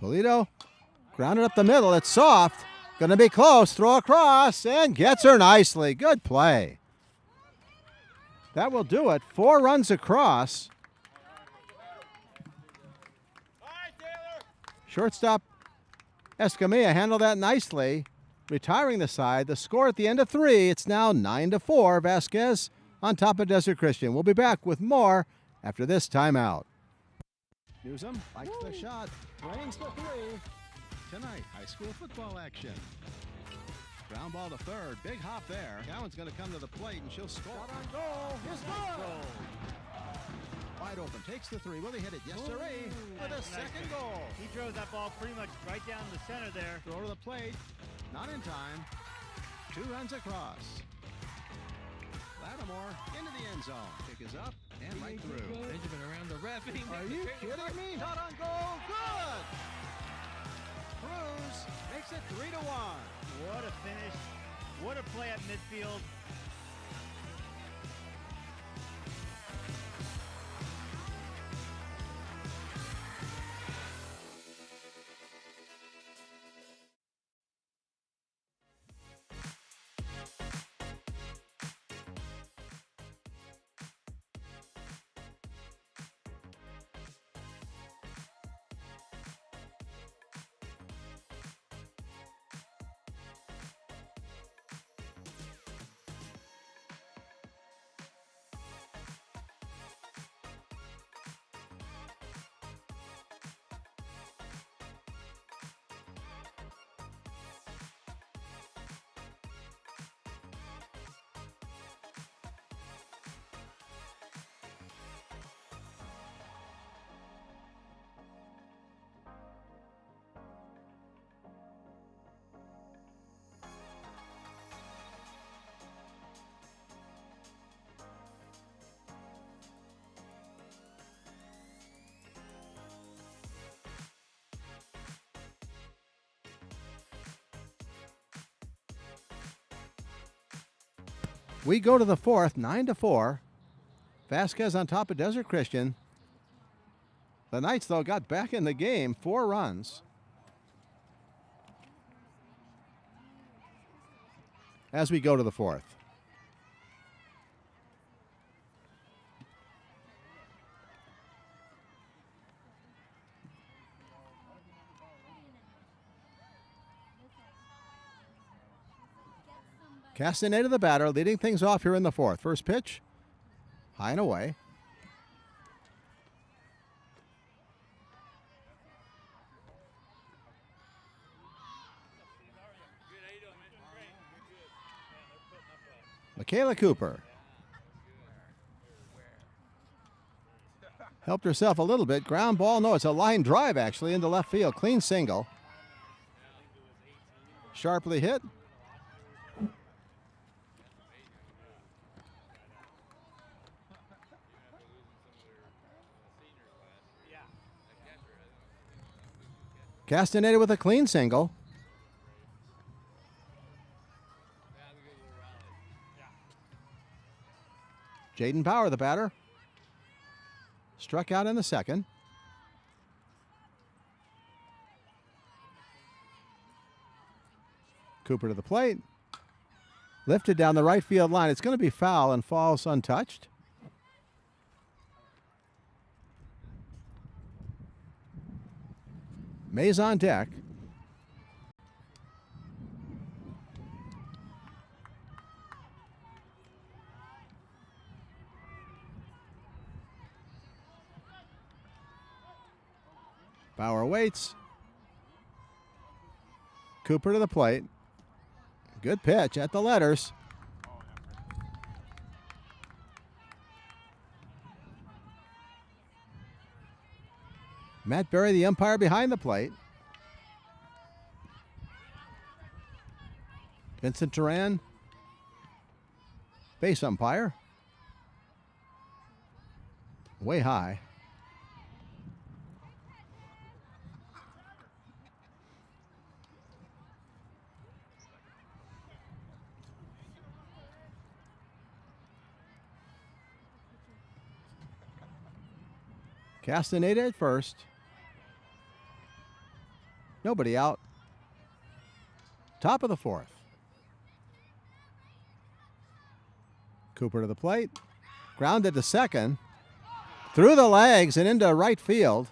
Polito grounded up the middle. It's soft. Going to be close. Throw across and gets her nicely. Good play. That will do it. 4 runs across. Shortstop Escamilla handled that nicely, retiring the side. The score at the end of 3, it's now 9-4. Vasquez on top of Desert Christian. We'll be back with more after this timeout. Newsom likes the shot, drains the 3. Tonight, high school football action. Ground ball to third, big hop there. Cowan's going to come to the plate and she'll score. Shot on goal, here's goal. Wide open, takes the 3. Will he hit it? Yes, sirree. With a second goal. He drove that ball pretty much right down the center there. Throw to the plate, not in time. 2 runs across. Lattimore into the end zone. Kick is up and right through. Benjamin around the ref. And he Are makes you it. kidding me? Shot on goal, good. Cruz makes it 3-1. What a finish. What a play at midfield. We go to the 4th, 9-4. Vasquez on top of Desert Christian. The Knights, though, got back in the game, 4 runs. As we go to the 4th. Castaneda, the batter, leading things off here in the 4th. First pitch, high and away. Michaela Cooper helped herself a little bit. Ground ball, no, it's a line drive actually into left field. Clean single. Sharply hit. Castaneda with a clean single. Jaden Power, the batter, struck out in the 2nd. Cooper to the plate. Lifted down the right field line. It's going to be foul and falls untouched. Mays on deck. Bauer waits. Cooper to the plate. Good pitch at the letters. Matt Berry, the umpire behind the plate. Vincent Duran Base umpire. Way high. Castaneda at first. Nobody out. Top of the fourth. Cooper to the plate. Grounded to second. Through the legs and into right field.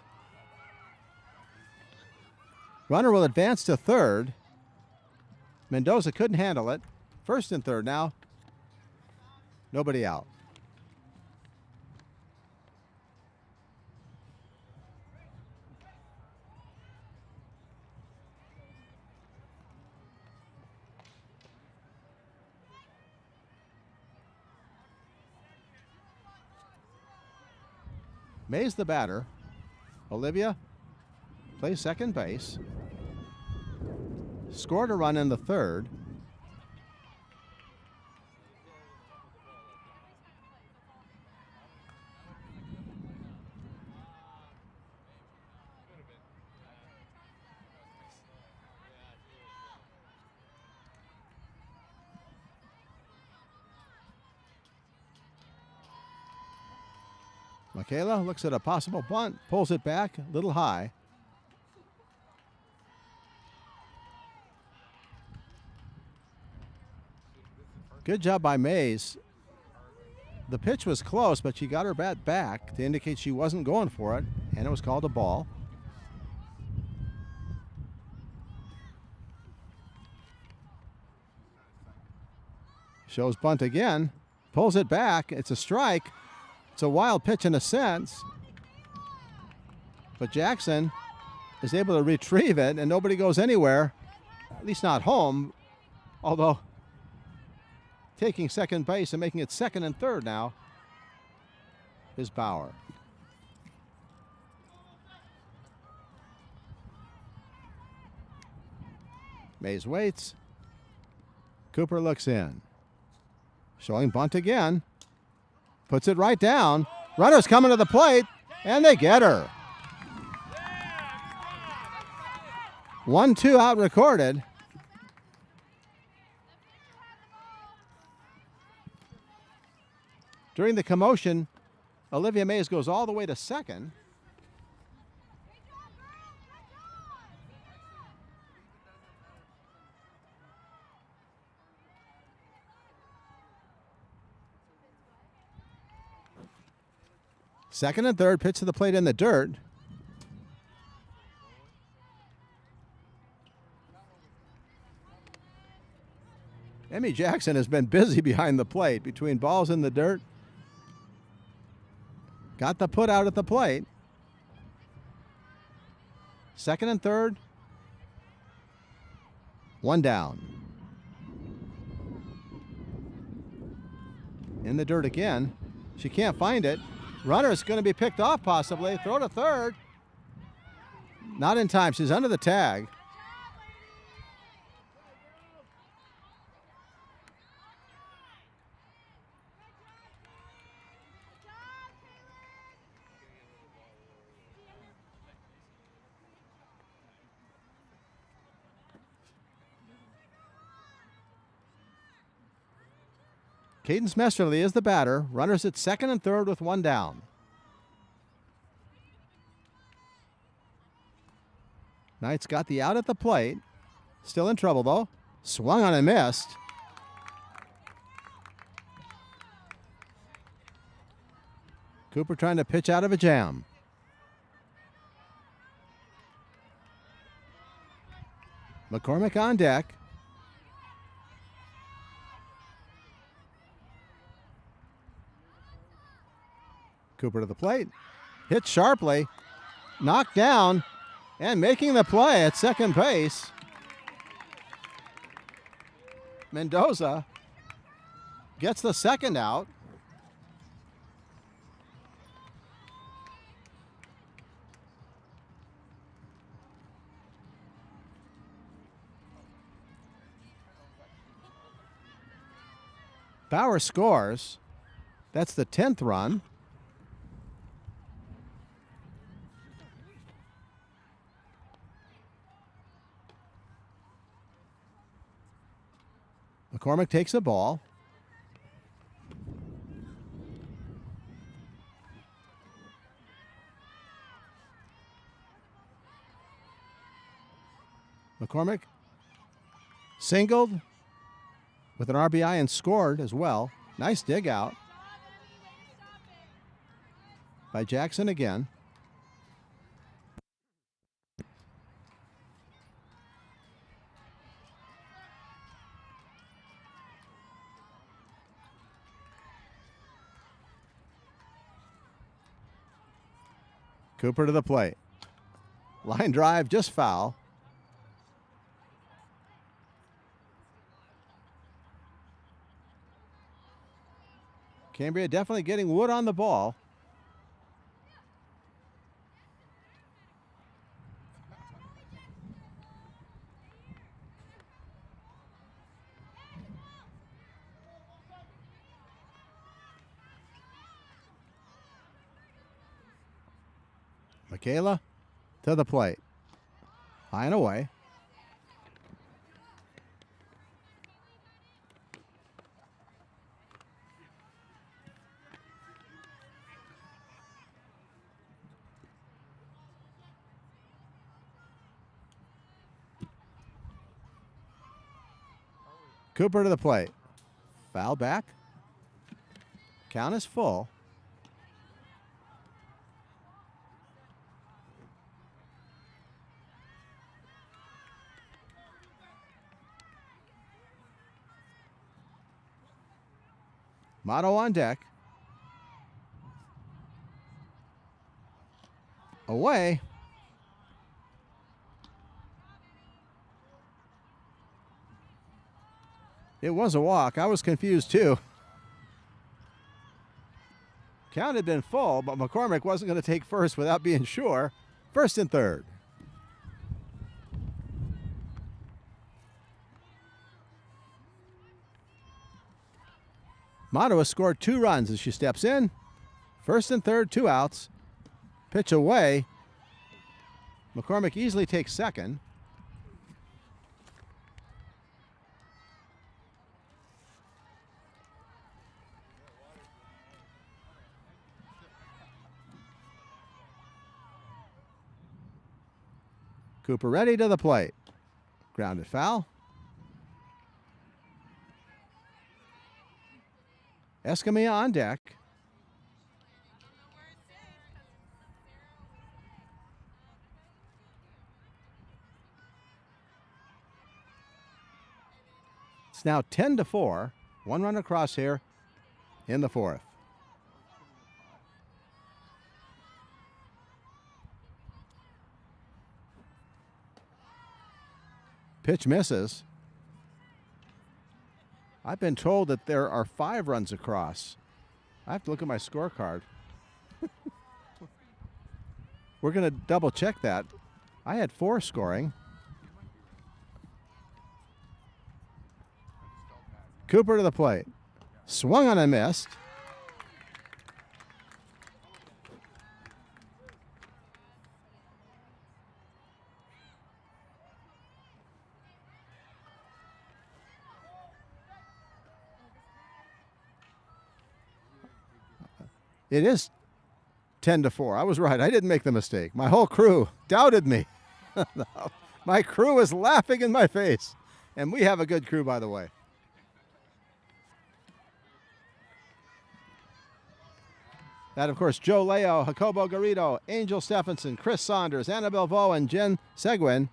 Runner will advance to third. Mendoza couldn't handle it. First and third now. Nobody out. Mays the batter. Olivia plays second base. Scored a run in the third. Michaela looks at a possible bunt, pulls it back a little high. Good job by Mays. The pitch was close, but she got her bat back to indicate she wasn't going for it, and it was called a ball. Shows bunt again, pulls it back. It's a strike. It's a wild pitch in a sense, but Jackson is able to retrieve it, and nobody goes anywhere, at least not home, although taking second base and making it second and third now is Bauer. Mays waits. Cooper looks in. Showing bunt again. Puts it right down. Runner's coming to the plate, and they get her. 1-2 out recorded. During the commotion, Olivia Mays goes all the way to second. Second and third, pitch to the plate in the dirt. Emmy Jackson has been busy behind the plate between balls in the dirt. Got the put out at the plate. Second and third. One down. In the dirt again. She can't find it. Runner's going to be picked off possibly. Throw to third. Not in time. She's under the tag. Cadence Mesterly is the batter. Runners at second and third with one down. Knight's got the out at the plate. Still in trouble though. Swung on and missed. Cooper trying to pitch out of a jam. McCormick on deck. Cooper to the plate. Hit sharply. Knocked down. And making the play at second base. Mendoza gets the second out. Bauer scores. That's the 10th run. McCormick takes the ball. McCormick singled with an RBI and scored as well. Nice dig out by Jackson again. Cooper to the plate. Line drive, just foul. Cambria definitely getting wood on the ball. Michaela to the plate. High and away. Cooper to the plate. Foul back. Count is full. Motto on deck. Away. It was a walk. I was confused too. Count had been full, but McCormick wasn't going to take first without being sure. First and third. Motto has scored 2 runs as she steps in. First and third, 2 outs. Pitch away. McCormick easily takes second. Cooper ready to the plate. Grounded foul. Escamilla on deck. It's now 10-4. 1 run across here in the 4th. Pitch misses. I've been told that there are 5 runs across. I have to look at my scorecard. We're going to double check that. I had 4 scoring. Cooper to the plate. Swung on and missed. It is 10-4. I was right. I didn't make the mistake. My whole crew doubted me. My crew is laughing in my face. And we have a good crew, by the way. That, of course, Joe Leo, Jacobo Garrido, Angel Stephenson, Chris Saunders, Annabelle Vo, and Jen Seguin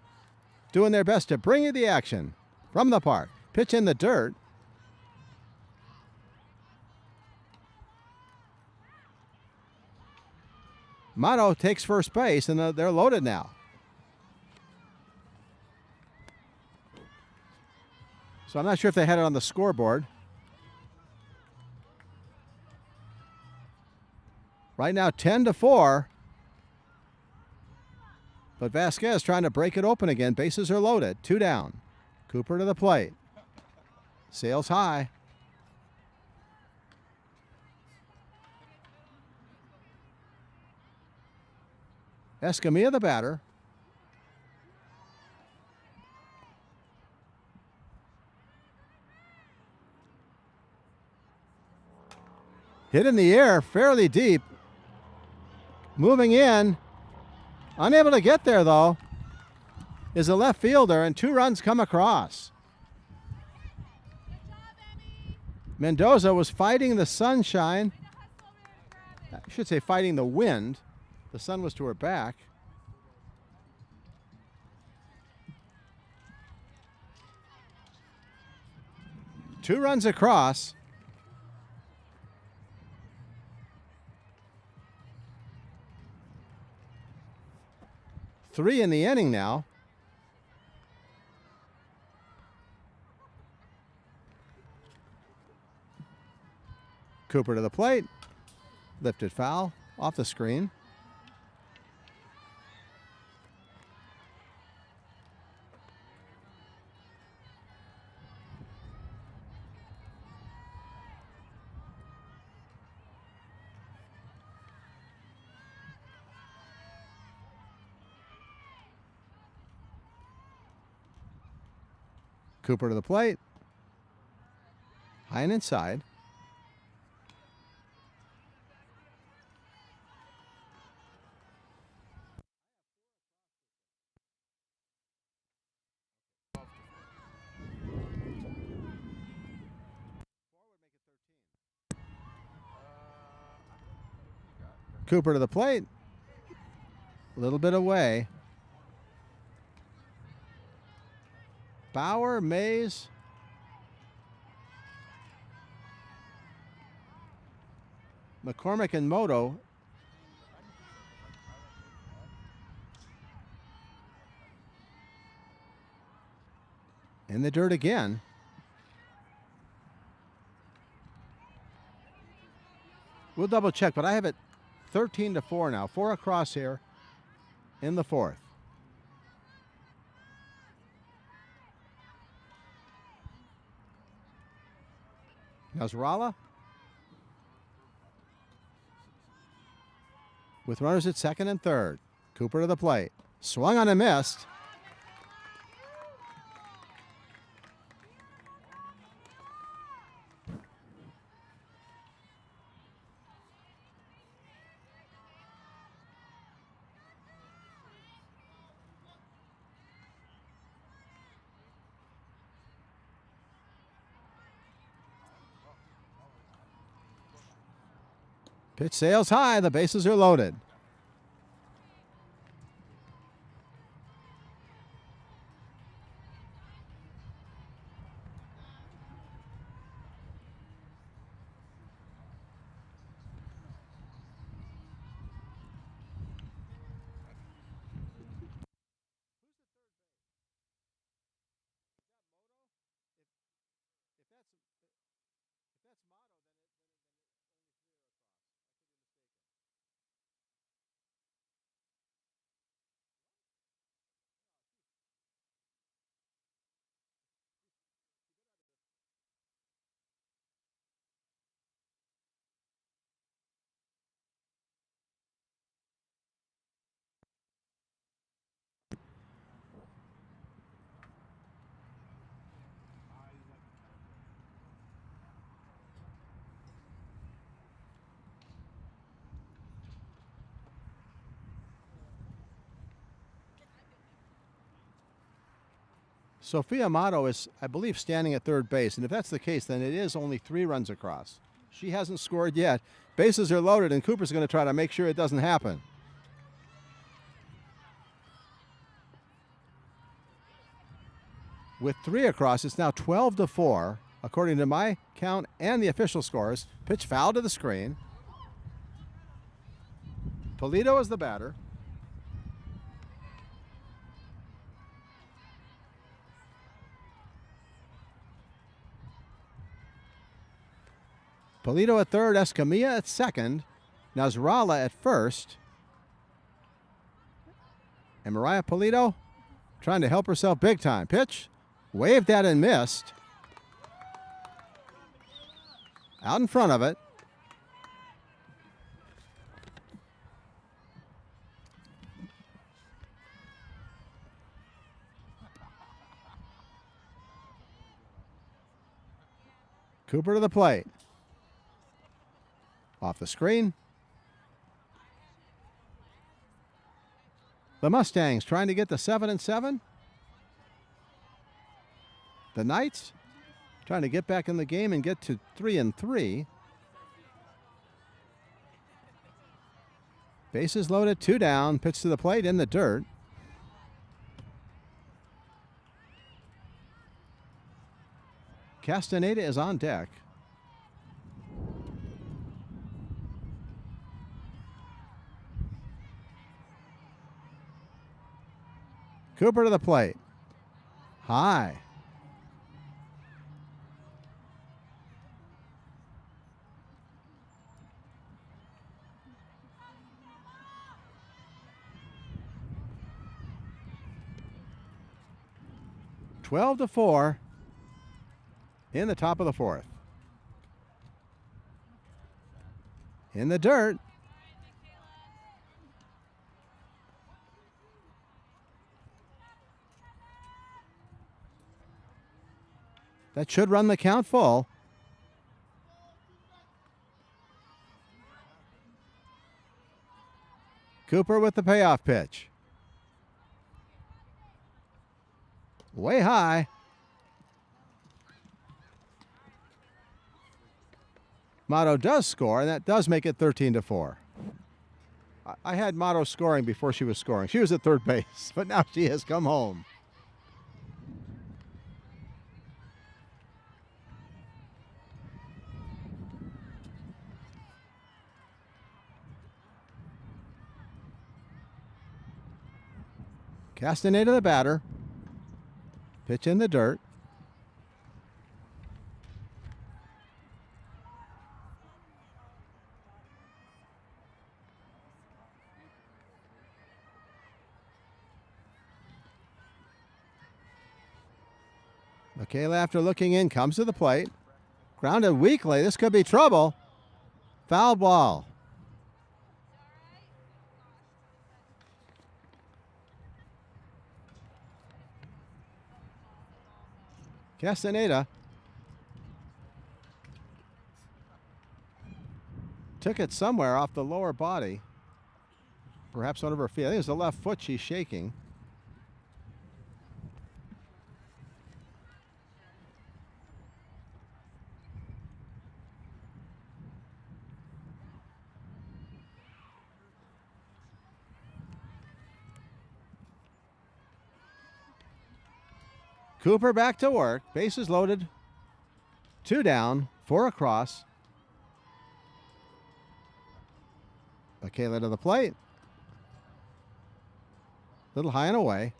doing their best to bring you the action from the park. Pitch in the dirt. Motto takes first base, and they're loaded now. So I'm not sure if they had it on the scoreboard. Right now, 10-4. But Vasquez trying to break it open again. Bases are loaded. 2 down. Cooper to the plate. Sails high. Escamilla, the batter. Hit in the air, fairly deep. Moving in. Unable to get there, though, is a left fielder, and 2 runs come across. Mendoza was fighting the sunshine. I should say fighting the wind. The sun was to her back. Two runs across. Three in the inning now. Cooper to the plate. Lifted foul off the screen. Cooper to the plate. High and inside. Cooper to the plate. A little bit away. Bauer, Mays. McCormick and Moto. In the dirt again. We'll double check, but I have it 13-4 now. 4 across here in the 4th. Nasrallah with runners at second and third. Cooper to the plate. Swung on and missed. Pitch sails high. The bases are loaded. Sophia Amato is, I believe, standing at third base, and if that's the case, then it is only 3 runs across. She hasn't scored yet. Bases are loaded, and Cooper's going to try to make sure it doesn't happen. With 3 across, it's now 12-4, according to my count and the official scores. Pitch foul to the screen. Polito is the batter. Polito at third, Escamilla at second, Nasrallah at first. And Mariah Polito trying to help herself big time. Pitch, waved that and missed. Out in front of it. Cooper to the plate. Off the screen. The Mustangs trying to get to 7-7. The Knights trying to get back in the game and get to 3-3. Bases loaded, 2 down. Pitch to the plate in the dirt. Castaneda is on deck. Cooper to the plate. High. Twelve to 4 in the top of the 4th. In the dirt. That should run the count full. Cooper with the payoff pitch. Way high. Motto does score, and that does make it 13-4. I had Motto scoring before she was scoring. She was at third base, but now she has come home. Castaneda the batter. Pitch in the dirt. Michaela, after looking in, comes to the plate. Grounded weakly. This could be trouble. Foul ball. Castaneda took it somewhere off the lower body. Perhaps one of her feet. I think it's the left foot she's shaking. Cooper back to work. Bases loaded. 2 down, 4 across. Michaela to the plate. Little high and away.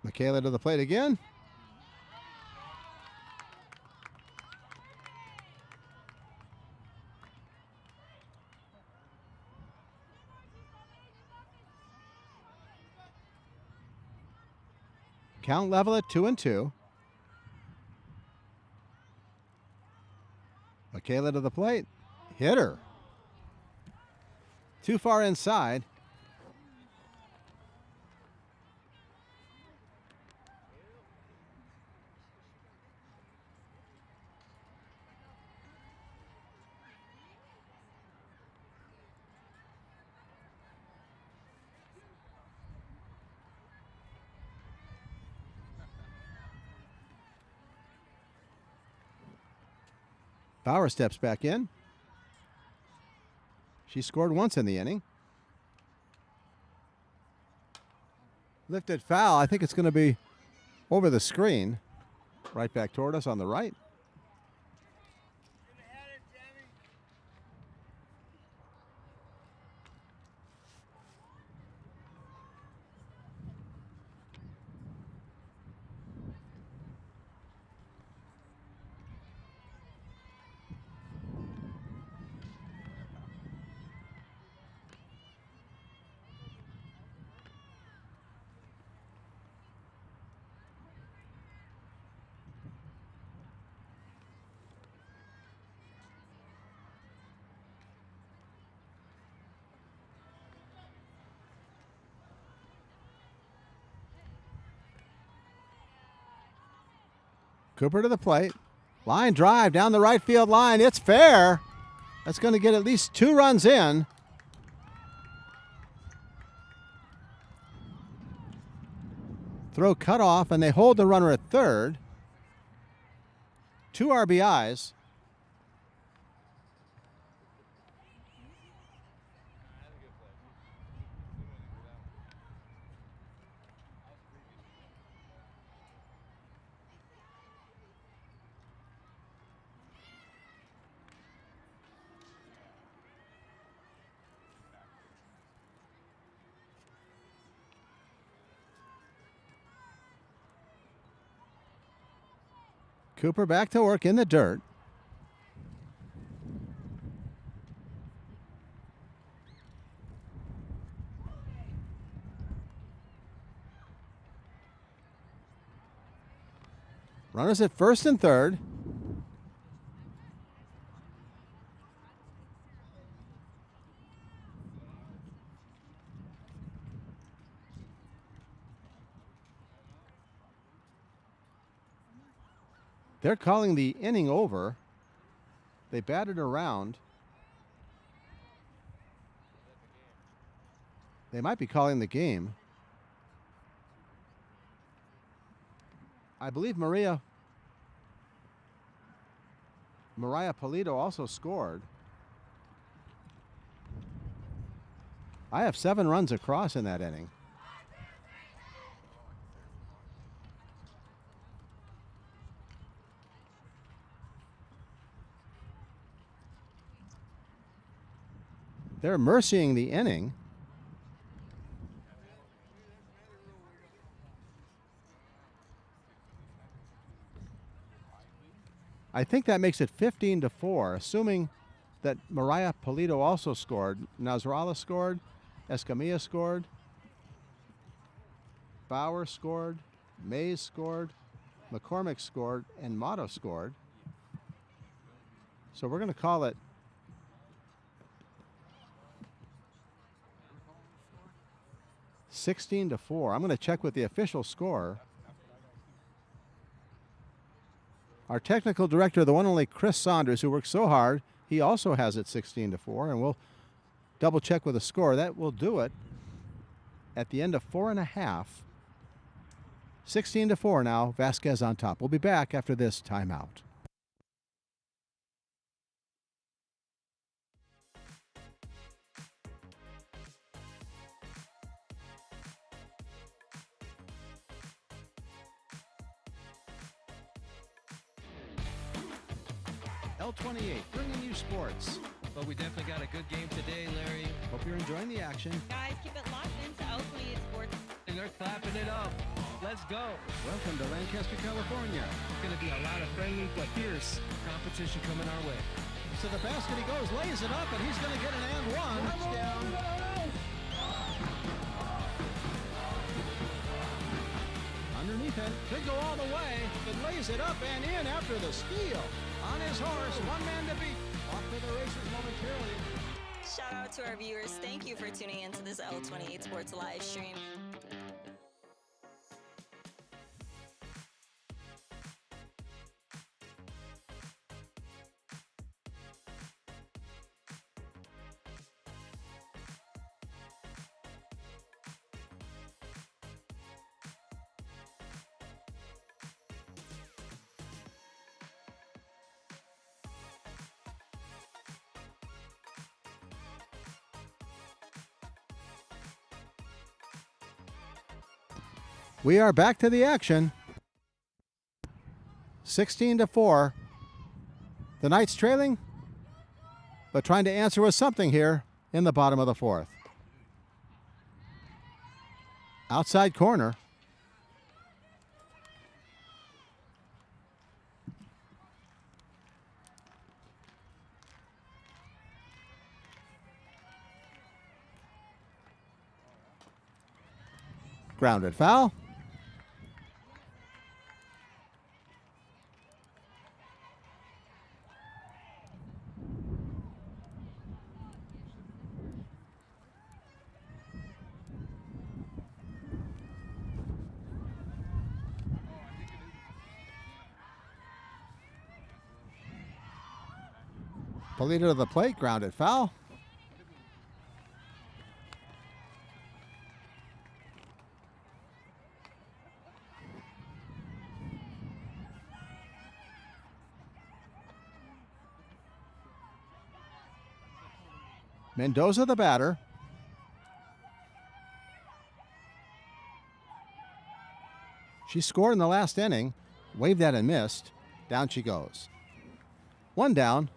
Michaela to the plate again. Count level at 2-2. Michaela to the plate. Hit her. Too far inside. Bauer steps back in. She scored once in the inning. Lifted foul. I think it's going to be over the screen. Right back toward us on the right. Cooper to the plate. Line drive down the right field line. It's fair. That's going to get at least 2 runs in. Throw cut off, and they hold the runner at third. 2 RBIs. Cooper back to work in the dirt. Runners at first and third. They're calling the inning over. They batted around. They might be calling the game. I believe Mariah Polito also scored. I have 7 runs across in that inning. They're mercying the inning. I think that makes it 15-4, assuming that Mariah Polito also scored. Nasrallah scored. Escamilla scored. Bauer scored. Mays scored. McCormick scored. And Motto scored. So we're going to call it 16-4. I'm going to check with the official score. Our technical director, the one and only Chris Saunders, who works so hard, he also has it 16-4, and we'll double check with the score. That will do it at the end of 4.5. 16-4 now, Vasquez on top. We'll be back after this timeout. L28, bringing you sports. But we definitely got a good game today, Larry. Hope you're enjoying the action. Guys, keep it locked into L28 Sports. And they're clapping it up. Let's go. Welcome to Lancaster, California. It's going to be a lot of friendly but fierce competition coming our way. So the basket he goes, lays it up, and he's going to get an and one. Touchdown. Underneath it, could go all the way, but lays it up and in after the steal. On his horse, 1 man to beat. Off to the races momentarily. Shout out to our viewers. Thank you for tuning into this L28 Sports live stream. We are back to the action. 16-4. The Knights trailing, but trying to answer with something here in the bottom of the 4th. Outside corner. Grounded foul. Polito to the plate, grounded foul. Mendoza the batter. She scored in the last inning, waved that and missed. Down she goes. One down.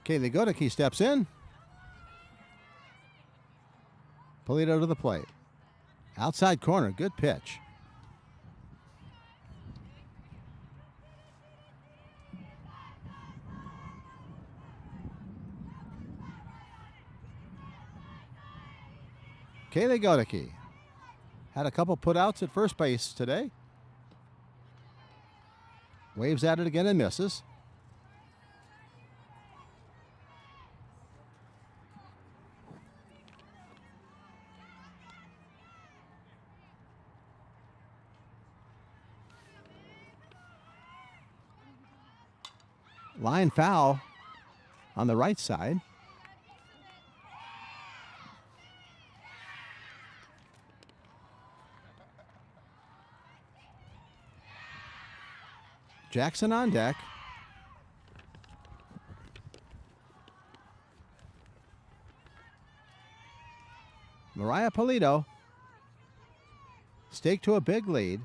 Kaylee Godicke steps in. Polito to the plate. Outside corner, good pitch. Kaylee Godicke had a couple putouts at first base today. Waves at it again and misses. Line foul on the right side. Jackson on deck. Mariah Polito staked to a big lead.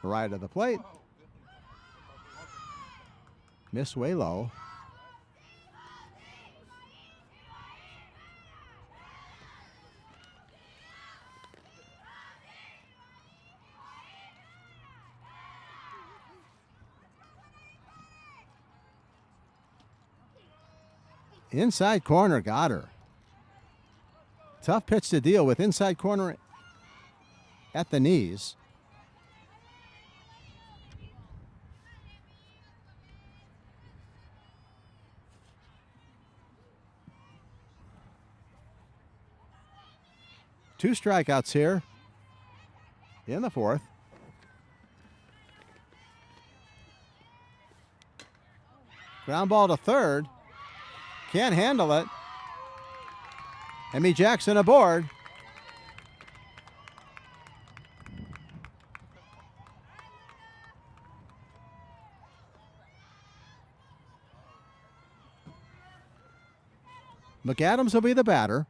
Mariah to the plate. Miss way low. Inside corner, got her. Tough pitch to deal with, inside corner at the knees. Two strikeouts here in the fourth. Ground ball to third. Can't handle it. Emmy Jackson aboard. McAdams will be the batter.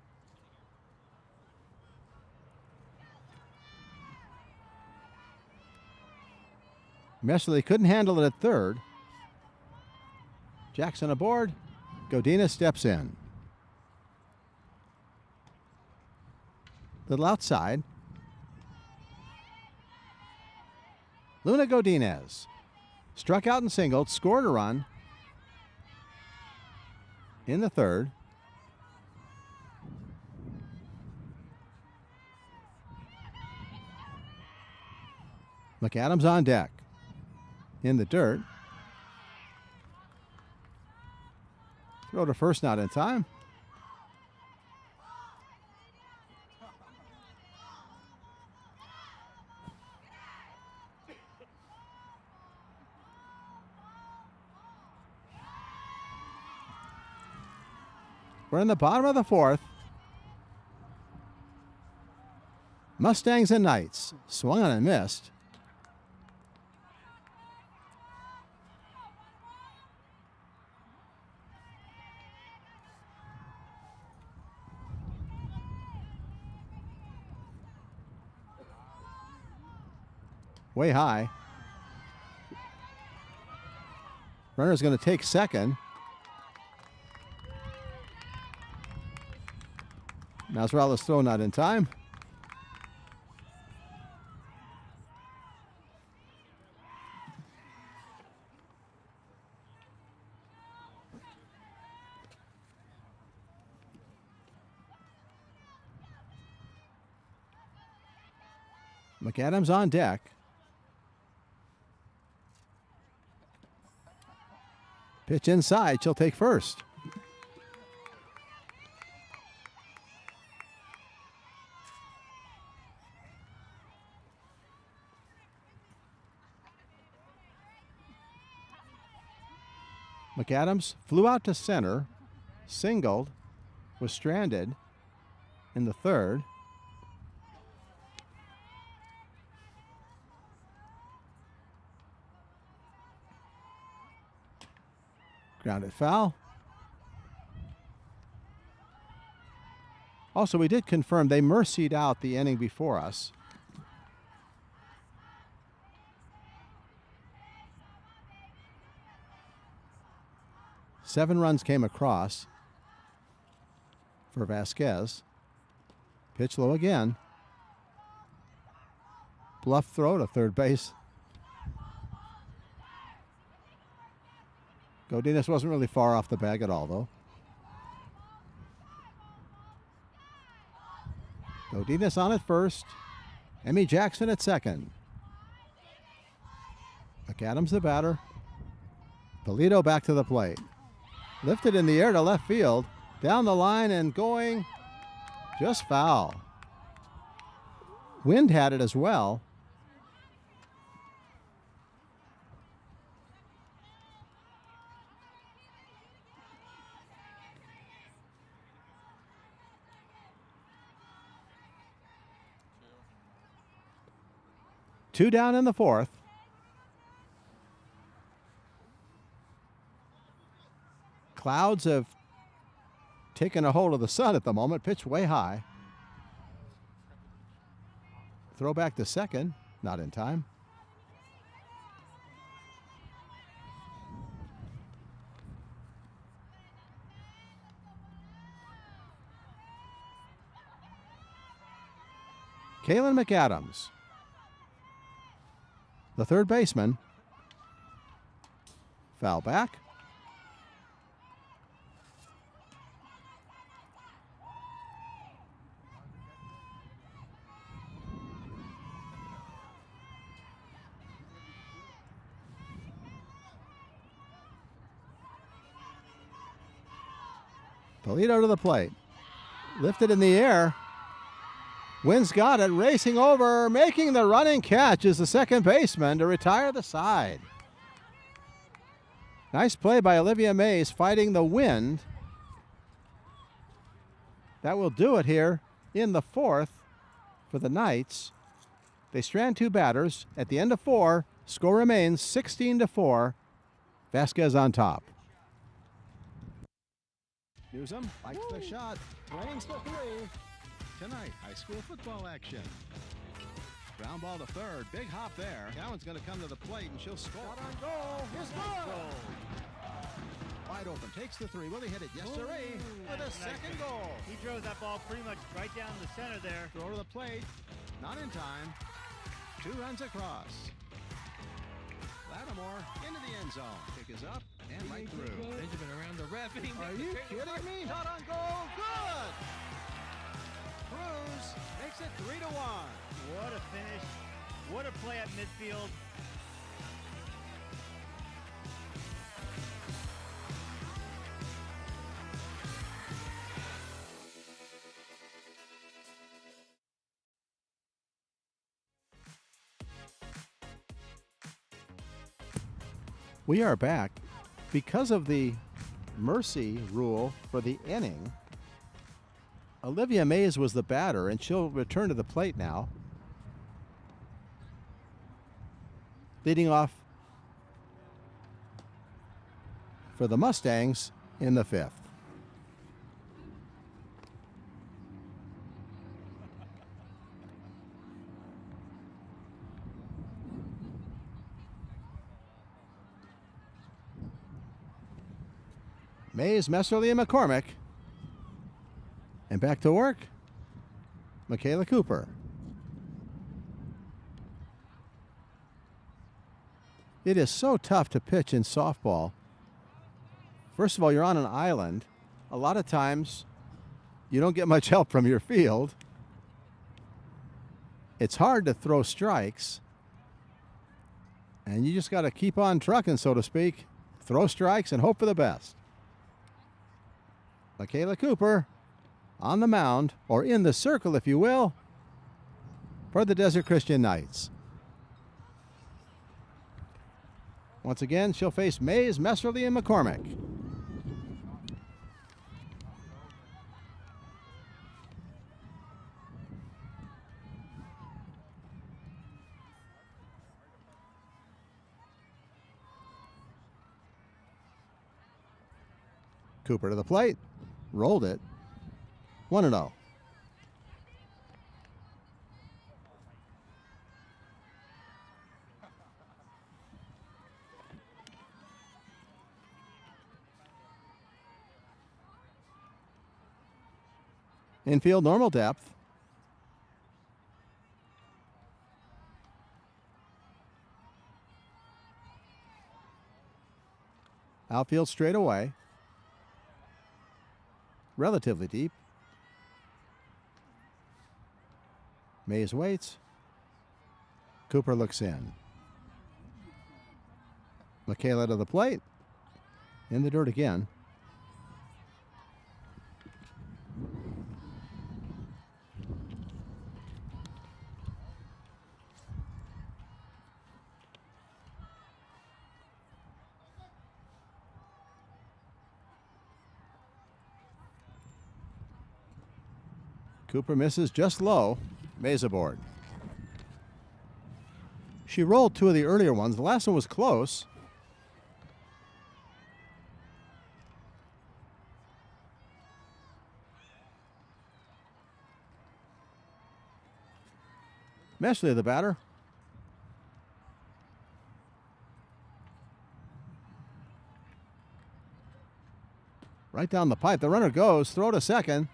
Messerly couldn't handle it at third. Jackson aboard. Godinez steps in. Little outside. Luna Godinez struck out and singled, scored a run in the third. McAdams on deck. In the dirt. Throw to first, not in time. We're in the bottom of the fourth. Mustangs and Knights swung on and missed. Way high. Runner's going to take second. Nasrallah's throw not in time. McAdams on deck. Pitch inside. She'll take first. McAdams flew out to center, singled, was stranded in the third. Grounded foul. Also, we did confirm they mercied out the inning before us. Seven runs came across for Vasquez. Pitch low again. Bluff throw to third base. Godinez wasn't really far off the bag at all, though. Godinez on at first. Emmy Jackson at second. McAdams the batter. Polito back to the plate. Lifted in the air to left field. Down the line and going just foul. Wind had it as well. Two down in the fourth. Clouds have taken a hold of the sun at the moment. Pitch way high. Throw back to second. Not in time. Kalen McAdams, the third baseman. Foul back. Polito to the plate. Lifted in the air. Wynn's got it, racing over, making the running catch is the second baseman to retire the side. Nice play by Olivia Mays fighting the wind. That will do it here in the fourth for the Knights. They strand two batters. At the end of four, score remains 16-4. Vasquez on top. Newsom likes the shot, range the three. Tonight, high school football action. Ground ball to third, big hop there. Cowan's going to come to the plate and she'll score. Shot on goal, is good. Wide open, takes the three. Will he hit it? Yes, sirree. With a second goal. He drove that ball pretty much right down the center there. Throw to the plate, not in time. 2 runs across. Lattimore into the end zone. Kick is up and right through. Benjamin around the ref. Are you kidding me? Shot on goal, good. Cruz makes it 3-1. What a finish. What a play at midfield. We are back. Because of the mercy rule for the inning, Olivia Mays was the batter, and she'll return to the plate now. Leading off for the Mustangs in the fifth. Mays, Messerly, and McCormick. And back to work, Michaela Cooper. It is so tough to pitch in softball. First of all, you're on an island. A lot of times, you don't get much help from your field. It's hard to throw strikes, and you just got to keep on trucking, so to speak. Throw strikes and hope for the best. Michaela Cooper on the mound, or in the circle, if you will, for the Desert Christian Knights. Once again, she'll face Mays, Messerly, and McCormick. Cooper to the plate, rolled it, 1-0. Infield normal depth. Outfield straight away. Relatively deep. Mays waits. Cooper looks in. Michaela to the plate. In the dirt again. Cooper misses just low. Mays aboard. She rolled two of the earlier ones. The last one was close. Messerly, the batter. Right down the pipe. The runner goes. Throw to second.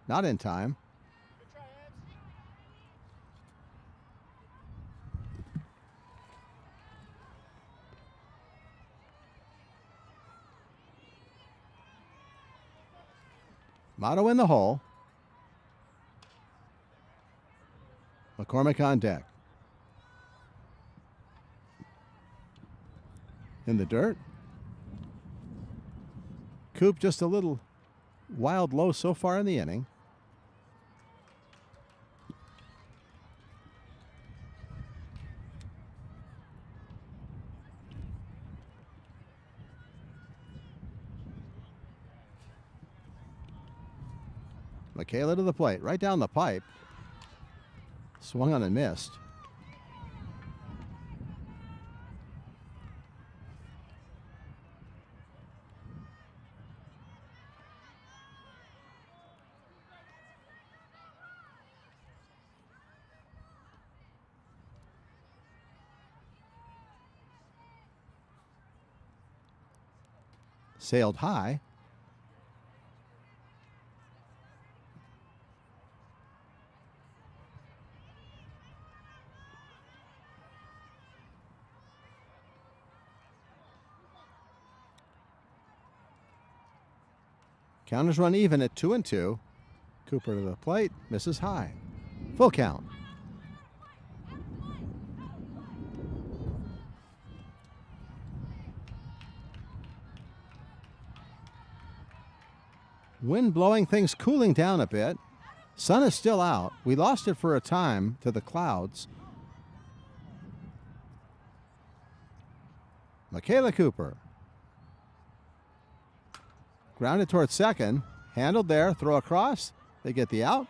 Not in time. Motto in the hole. McCormick on deck. In the dirt. Coop just a little wild low so far in the inning. Michaela to the plate, right down the pipe. Swung on and missed. Sailed high. Counters run even at 2-2. Cooper to the plate, misses high. Full count. Wind blowing, things cooling down a bit. Sun is still out. We lost it for a time to the clouds. Michaela Cooper. Grounded towards second. Handled there. Throw across. They get the out.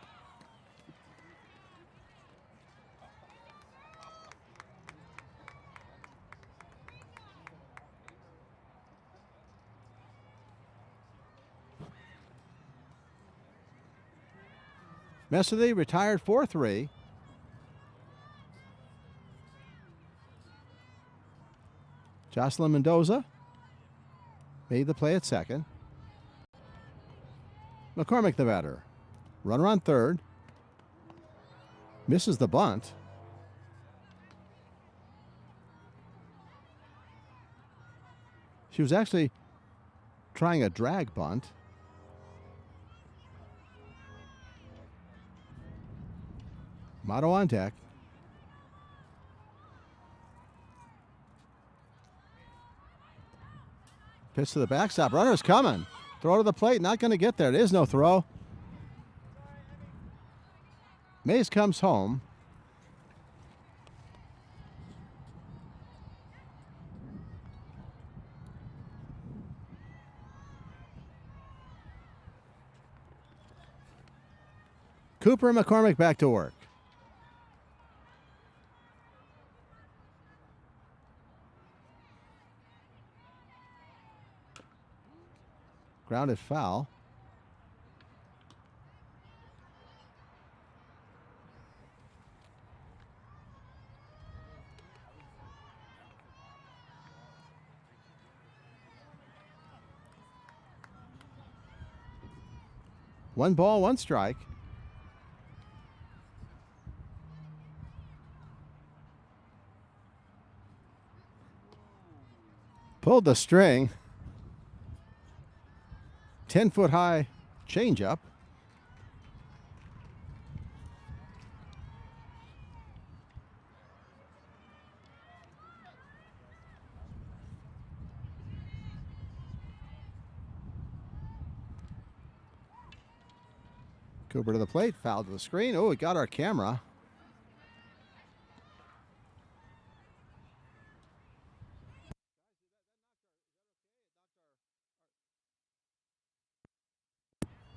Messerly retired 4-3. Jocelyn Mendoza made the play at second. McCormick the batter. Runner on third. Misses the bunt. She was actually trying a drag bunt. Motto on deck. Pitch to the backstop. Runner's coming. Throw to the plate. Not going to get there. It is no throw. Mays comes home. Cooper and McCormick back to work. Grounded foul. One ball, one strike. Pulled the string. 10-foot high changeup. Cooper to the plate, foul to the screen. Oh, it got our camera.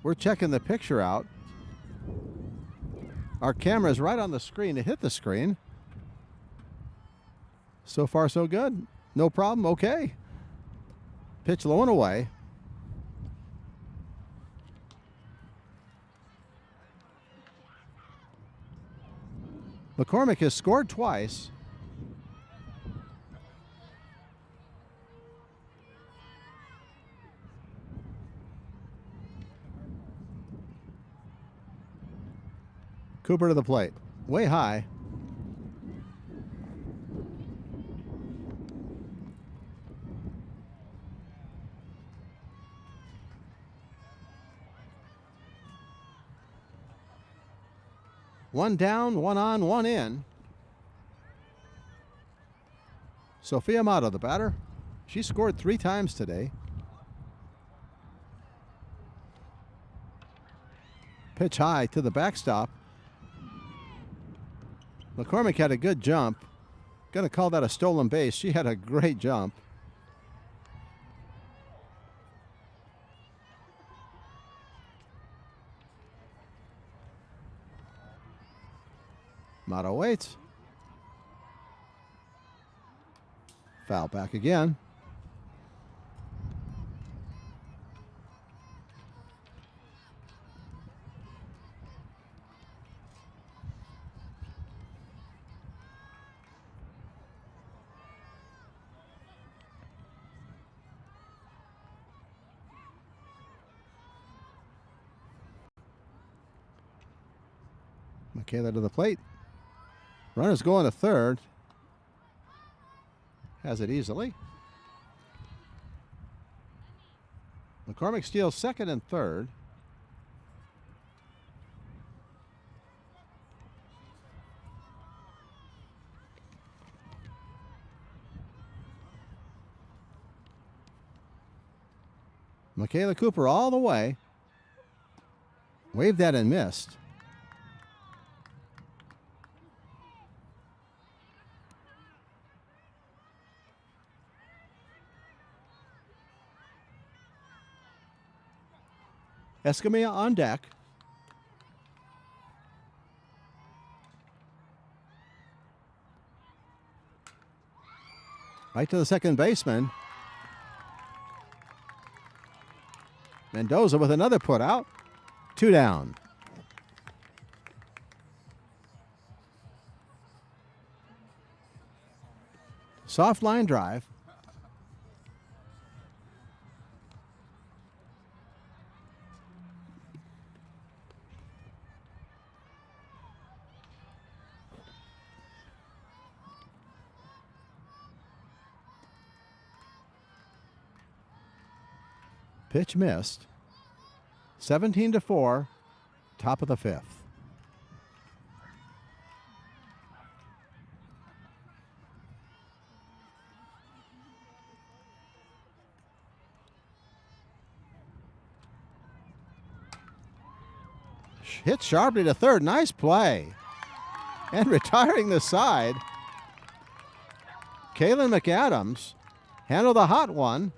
We're checking the picture out. Our camera is right on the screen. It hit the screen. So far, so good. No problem. Okay. Pitch low and away. McCormick has scored twice. Cooper to the plate. Way high. One down, one on, one in. Sophia Amato, the batter. She scored 3 times today. Pitch high to the backstop. McCormick had a good jump. Gonna call that a stolen base. She had a great jump. Amato waits. Foul back again. Michaela to the plate. Runner's going to third. Has it easily. McCormick steals second and third. Michaela Cooper all the way. Waved that and missed. Escamilla on deck. Right to the second baseman. Mendoza with another put out. 2 down. Soft line drive. Pitch missed. 17-4, top of the 5th. Hit sharply to third. Nice play. And retiring the side, Kaylin McAdams handled a hot one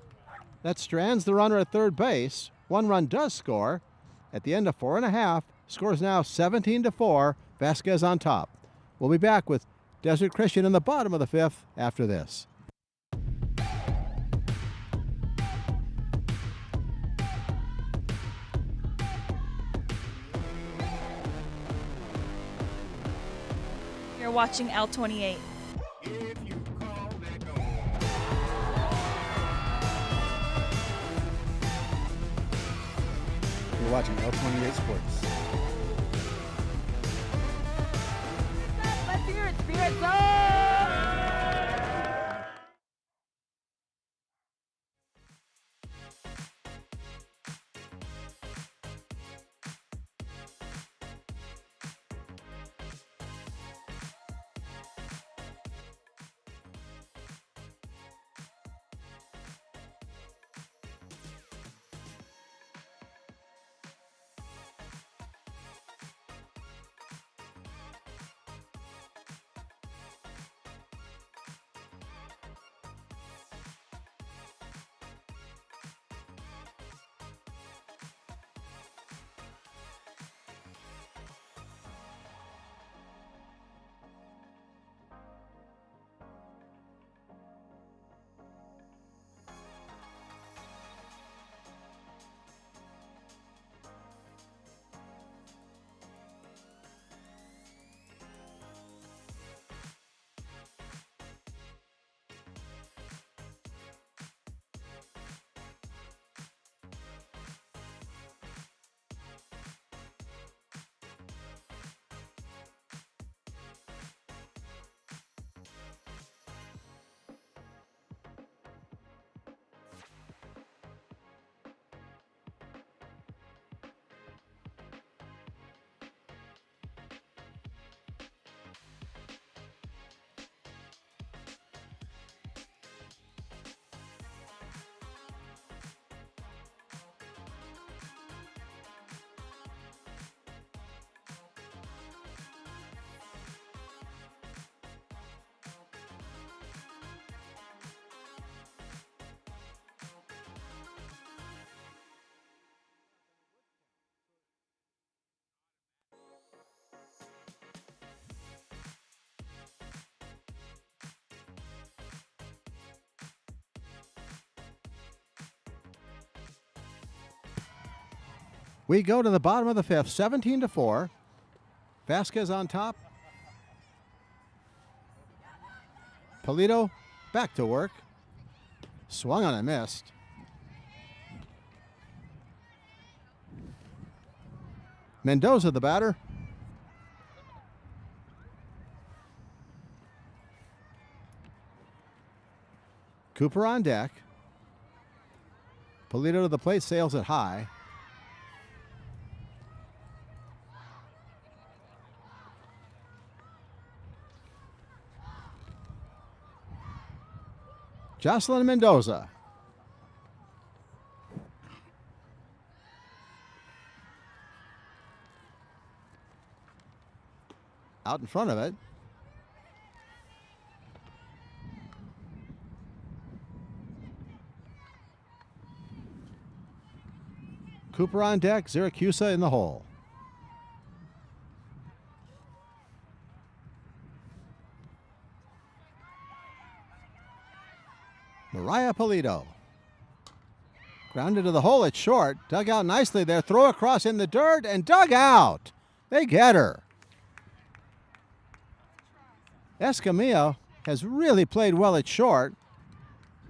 that strands the runner at third base. One run does score. At the end of 4.5, scores now 17-4. Vasquez on top. We'll be back with Desert Christian in the bottom of the 5th after this. You're watching L28. You're watching L28 Sports. Let's hear it, Spirit Zone! We go to the bottom of the 5th, 17-4. Vasquez on top. Polito back to work. Swung on and missed. Mendoza the batter. Cooper on deck. Polito to the plate, sails it high. Jocelyn Mendoza. Out in front of it. Cooper on deck, Siracusa in the hole. Mariah Polito. Grounded to the hole, it's short. Dug out nicely there. Throw across in the dirt and dug out. They get her. Escamilla has really played well at short.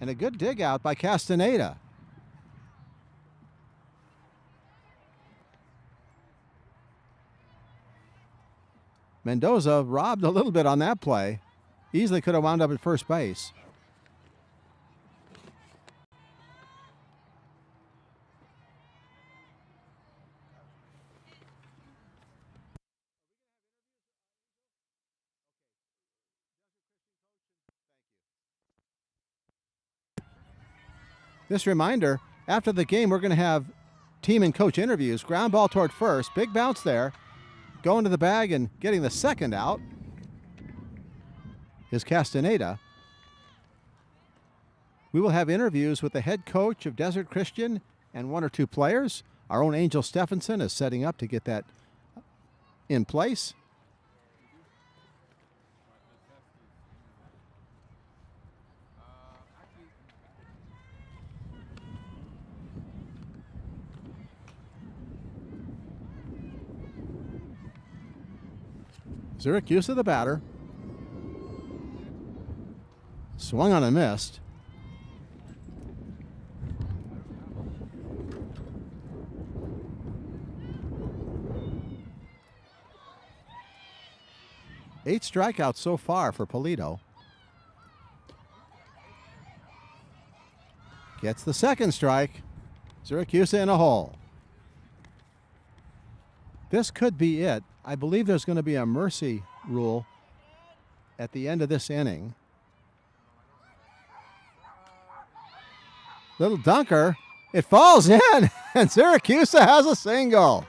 And a good dig out by Castaneda. Mendoza robbed a little bit on that play. Easily could have wound up at first base. This reminder, after the game, we're going to have team and coach interviews. Ground ball toward first. Big bounce there. Going to the bag and getting the second out is Castaneda. We will have interviews with the head coach of Desert Christian and one or two players. Our own Angel Stephenson is setting up to get that in place. Syracuse, the batter. Swung on and missed. Eight strikeouts so far for Polito. Gets the second strike. Syracuse in a hole. This could be it. I believe there's going to be a mercy rule at the end of this inning. Little dunker. It falls in, and Syracuse has a single.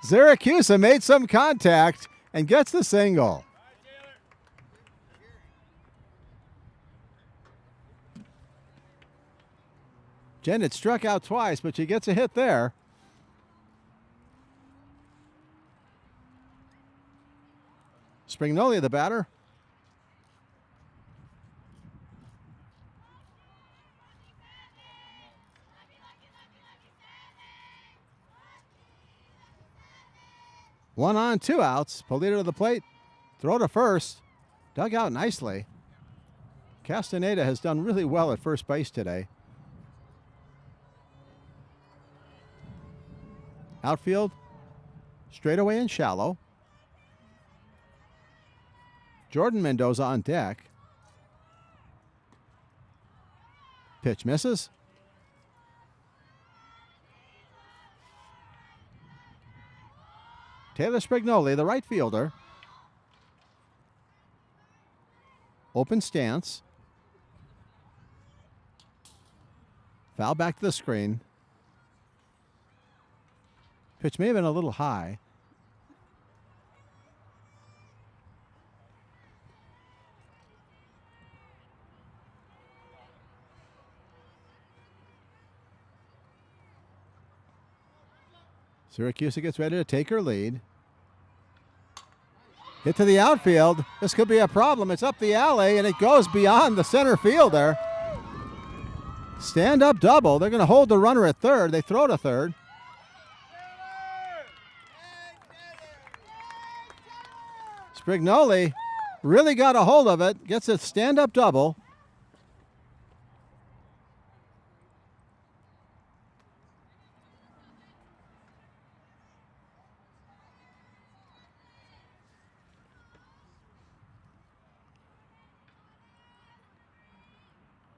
Syracuse made some contact and gets the single. Jen had struck out twice, but she gets a hit there. Sprignoli, the batter. One on, two outs. Polito to the plate. Throw to first. Dug out nicely. Castaneda has done really well at first base today. Outfield, straightaway and shallow. Jordan Mendoza on deck. Pitch misses. Taylor Sprignoli, the right fielder. Open stance. Foul back to the screen. Pitch may have been a little high. Syracuse gets ready to take her lead. Hit to the outfield. This could be a problem. It's up the alley, and it goes beyond the center fielder. Stand-up double. They're going to hold the runner at third. They throw to third. Sprignoli really got a hold of it. Gets a stand-up double.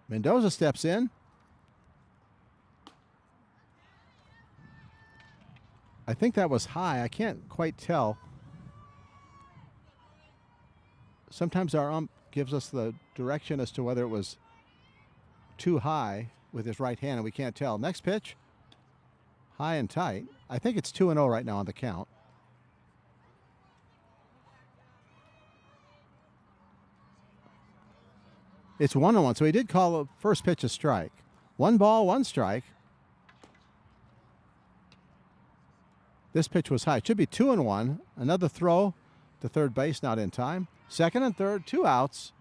Mendoza steps in. I think that was high. I can't quite tell. Sometimes our ump gives us the direction as to whether it was too high with his right hand, and we can't tell. Next pitch, high and tight. I think it's 2-0 right now on the count. It's 1-1, so he did call the first pitch a strike. 1 ball, 1 strike. This pitch was high. It should be 2-1. Another throw to third base, not in time. Second and third, 2 outs.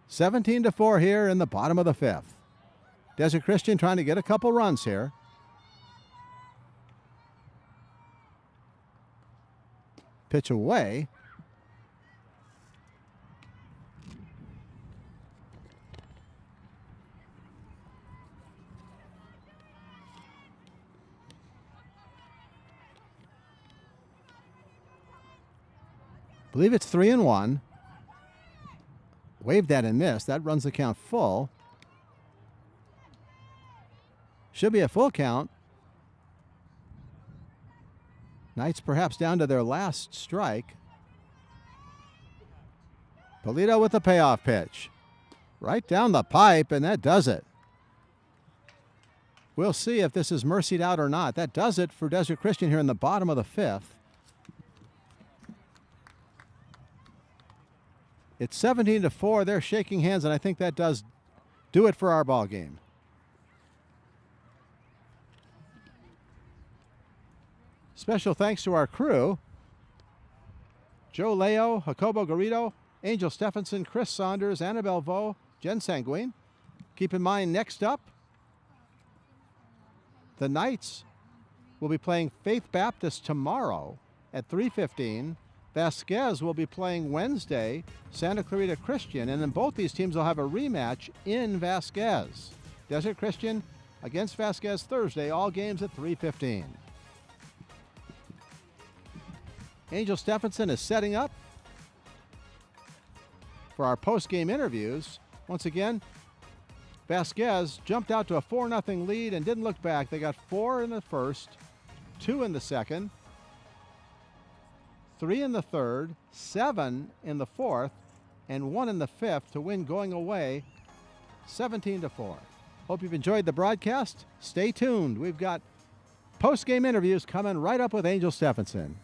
17-4 here in the bottom of the 5th. Desert Christian trying to get a couple runs here. Pitch away. I believe it's 3-1. Waved that and missed. That runs the count full. Should be a full count. Knights perhaps down to their last strike. Polito with the payoff pitch. Right down the pipe, and that does it. We'll see if this is mercied out or not. That does it for Desert Christian here in the bottom of the 5th. It's 17-4. They're shaking hands, and I think that does do it for our ball game. Special thanks to our crew: Joe Leo, Jacobo Garrido, Angel Stephenson, Chris Saunders, Annabelle Vo, Jen Sanguine. Keep in mind, next up, the Knights will be playing Faith Baptist tomorrow at 3:15. Vasquez will be playing Wednesday, Santa Clarita Christian, and then both these teams will have a rematch in Vasquez. Desert Christian against Vasquez Thursday, all games at 3:15. Angel Stephenson is setting up for our post-game interviews. Once again, Vasquez jumped out to a 4-0 lead and didn't look back. They got 4 in the first, 2 in the second, 3 in the third, 7 in the fourth, and 1 in the fifth to win going away 17-4. Hope you've enjoyed the broadcast. Stay tuned. We've got post-game interviews coming right up with Angel Stephenson.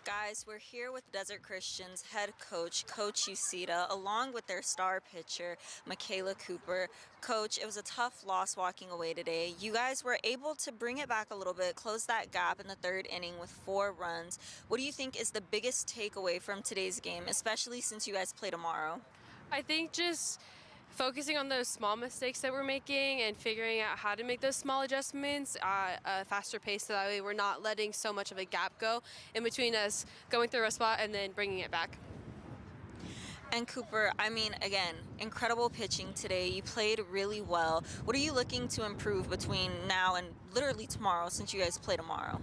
Guys, we're here with Desert Christian's head coach, Coach Usita, along with their star pitcher, Michaela Cooper. Coach, it was a tough loss walking away today. You guys were able to bring it back a little bit, close that gap in the third inning with 4 runs. What do you think is the biggest takeaway from today's game, especially since you guys play tomorrow? I think just focusing on those small mistakes that we're making and figuring out how to make those small adjustments at a faster pace, so that way we're not letting so much of a gap go in between us going through a spot and then bringing it back. And Cooper, I mean, again, incredible pitching today. You played really well. What are you looking to improve between now and literally tomorrow, since you guys play tomorrow?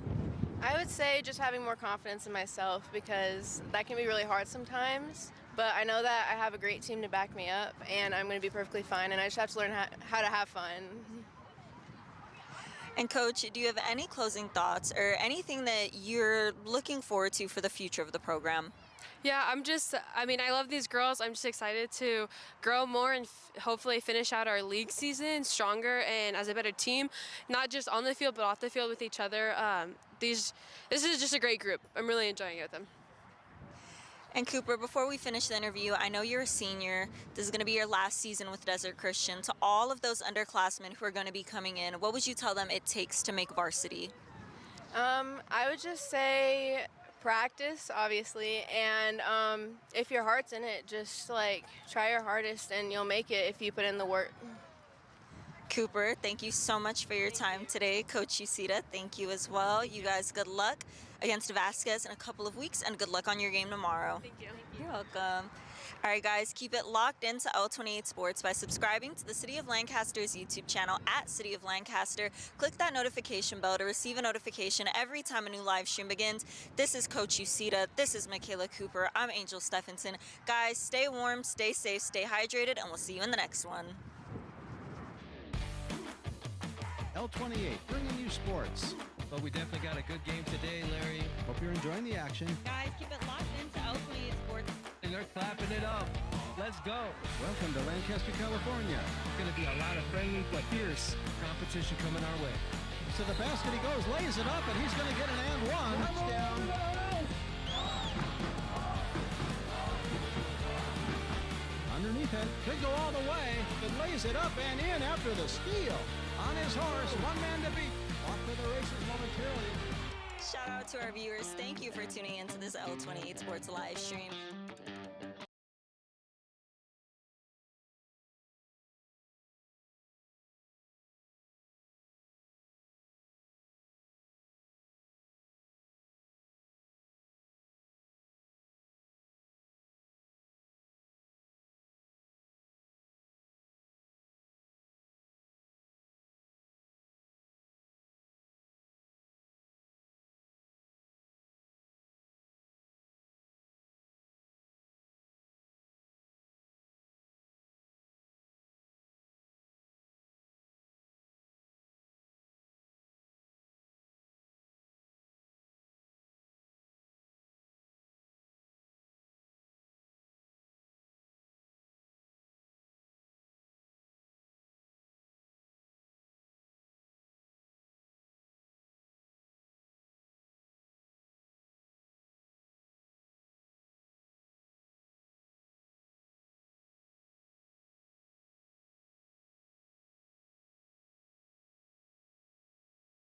I would say just having more confidence in myself, because that can be really hard sometimes. But I know that I have a great team to back me up, and I'm going to be perfectly fine, and I just have to learn how to have fun. And Coach, do you have any closing thoughts or anything that you're looking forward to for the future of the program? Yeah, I love these girls. I'm just excited to grow more and hopefully finish out our league season stronger and as a better team, not just on the field but off the field with each other. This is just a great group. I'm really enjoying it with them. And Cooper, before we finish the interview, I know you're a senior. This is going to be your last season with Desert Christian. To all of those underclassmen who are going to be coming in, what would you tell them it takes to make varsity? I would just say practice, obviously, and if your heart's in it, just try your hardest and you'll make it if you put in the work. Cooper, thank you so much for your time today. Coach Usita, thank you as well. You guys, good luck against Vasquez in a couple of weeks, and good luck on your game tomorrow. Thank you. You're welcome. All right, guys, keep it locked into L28 Sports by subscribing to the City of Lancaster's YouTube channel at City of Lancaster. Click that notification bell to receive a notification every time a new live stream begins. This is Coach Usita. This is Michaela Cooper. I'm Angel Stephenson. Guys, stay warm, stay safe, stay hydrated, and we'll see you in the next one. L28 bringing you sports. But we definitely got a good game today, Larry. Hope you're enjoying the action. Guys, keep it locked into L28 Sports. And they're clapping it up. Let's go. Welcome to Lancaster, California. It's going to be a lot of friendly but fierce competition coming our way. To the basket he goes, lays it up, and he's going to get an and one. Touchdown. Underneath it, could go all the way, but lays it up and in after the steal. On his horse, one man to beat. Off to the races momentarily. Shout out to our viewers. Thank you for tuning into this L28 Sports live stream.